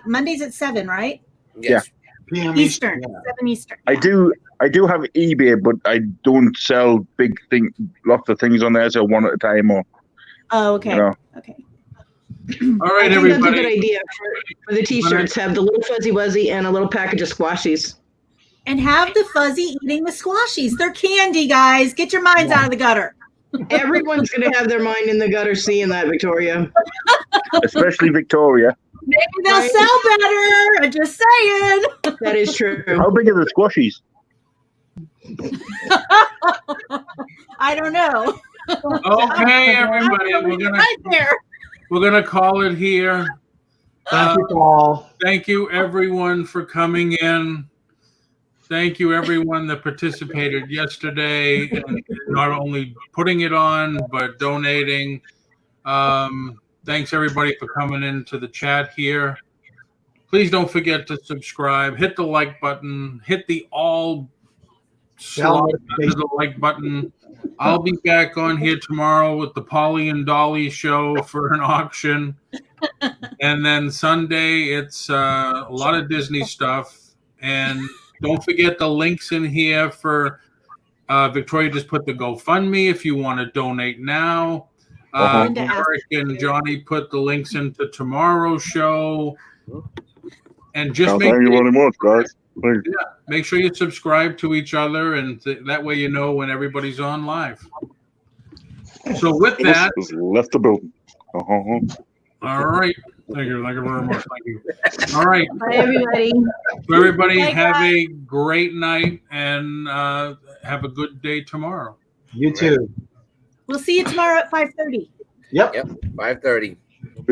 [SPEAKER 5] Mondays at 7, right?
[SPEAKER 7] Yes.
[SPEAKER 6] PM
[SPEAKER 5] Eastern.
[SPEAKER 6] Yeah.
[SPEAKER 5] 7 Eastern.
[SPEAKER 3] I do have eBay, but I don't sell lots of things on there, so one at a time or
[SPEAKER 5] Oh, okay.
[SPEAKER 3] you know.
[SPEAKER 5] Okay.
[SPEAKER 1] All
[SPEAKER 8] I
[SPEAKER 1] right,
[SPEAKER 8] think that's a good
[SPEAKER 1] everybody.
[SPEAKER 8] idea for the t-shirts. Have the little fuzzy wuzzy and a little package of squashies.
[SPEAKER 5] And have the fuzzy eating the squashies. They're candy, guys. Get your minds out of the gutter.
[SPEAKER 8] Everyone's going to have their mind in the gutter seeing that, Victoria.
[SPEAKER 3] especially Victoria.
[SPEAKER 5] Maybe they'll
[SPEAKER 8] Right.
[SPEAKER 5] sell better. I'm just saying.
[SPEAKER 8] That is true.
[SPEAKER 3] How big are the squashies?
[SPEAKER 5] I don't know.
[SPEAKER 1] Okay, everybody. We're gonna call it here.
[SPEAKER 6] Thank you, Paul.
[SPEAKER 1] Thank you everyone for coming in. Thank you everyone that participated yesterday and not only putting it on but donating. Thanks everybody for coming into the chat here. Please don't forget to subscribe, hit the like button, hit the all slot under the like button. I'll be back on here tomorrow with the Polly and Dolly show for an auction. And then Sunday, it's a lot of Disney stuff. And don't forget the links in here for Victoria just put the GoFundMe if you want to donate now. Eric and Johnny put the links into tomorrow's show. And just
[SPEAKER 3] Thank you very much, guys.
[SPEAKER 1] make sure you subscribe to each other, and that way you know when everybody's on live. So with that,
[SPEAKER 3] Just left the building.
[SPEAKER 1] all right. Thank you very much. Thank you. All right.
[SPEAKER 8] Bye, everybody.
[SPEAKER 1] So everybody
[SPEAKER 5] Bye,
[SPEAKER 1] have
[SPEAKER 5] guys.
[SPEAKER 1] a great night and have a good day tomorrow.
[SPEAKER 6] You too.
[SPEAKER 5] We'll see you tomorrow at 5:30.
[SPEAKER 6] Yep.
[SPEAKER 7] Yep. 5:30.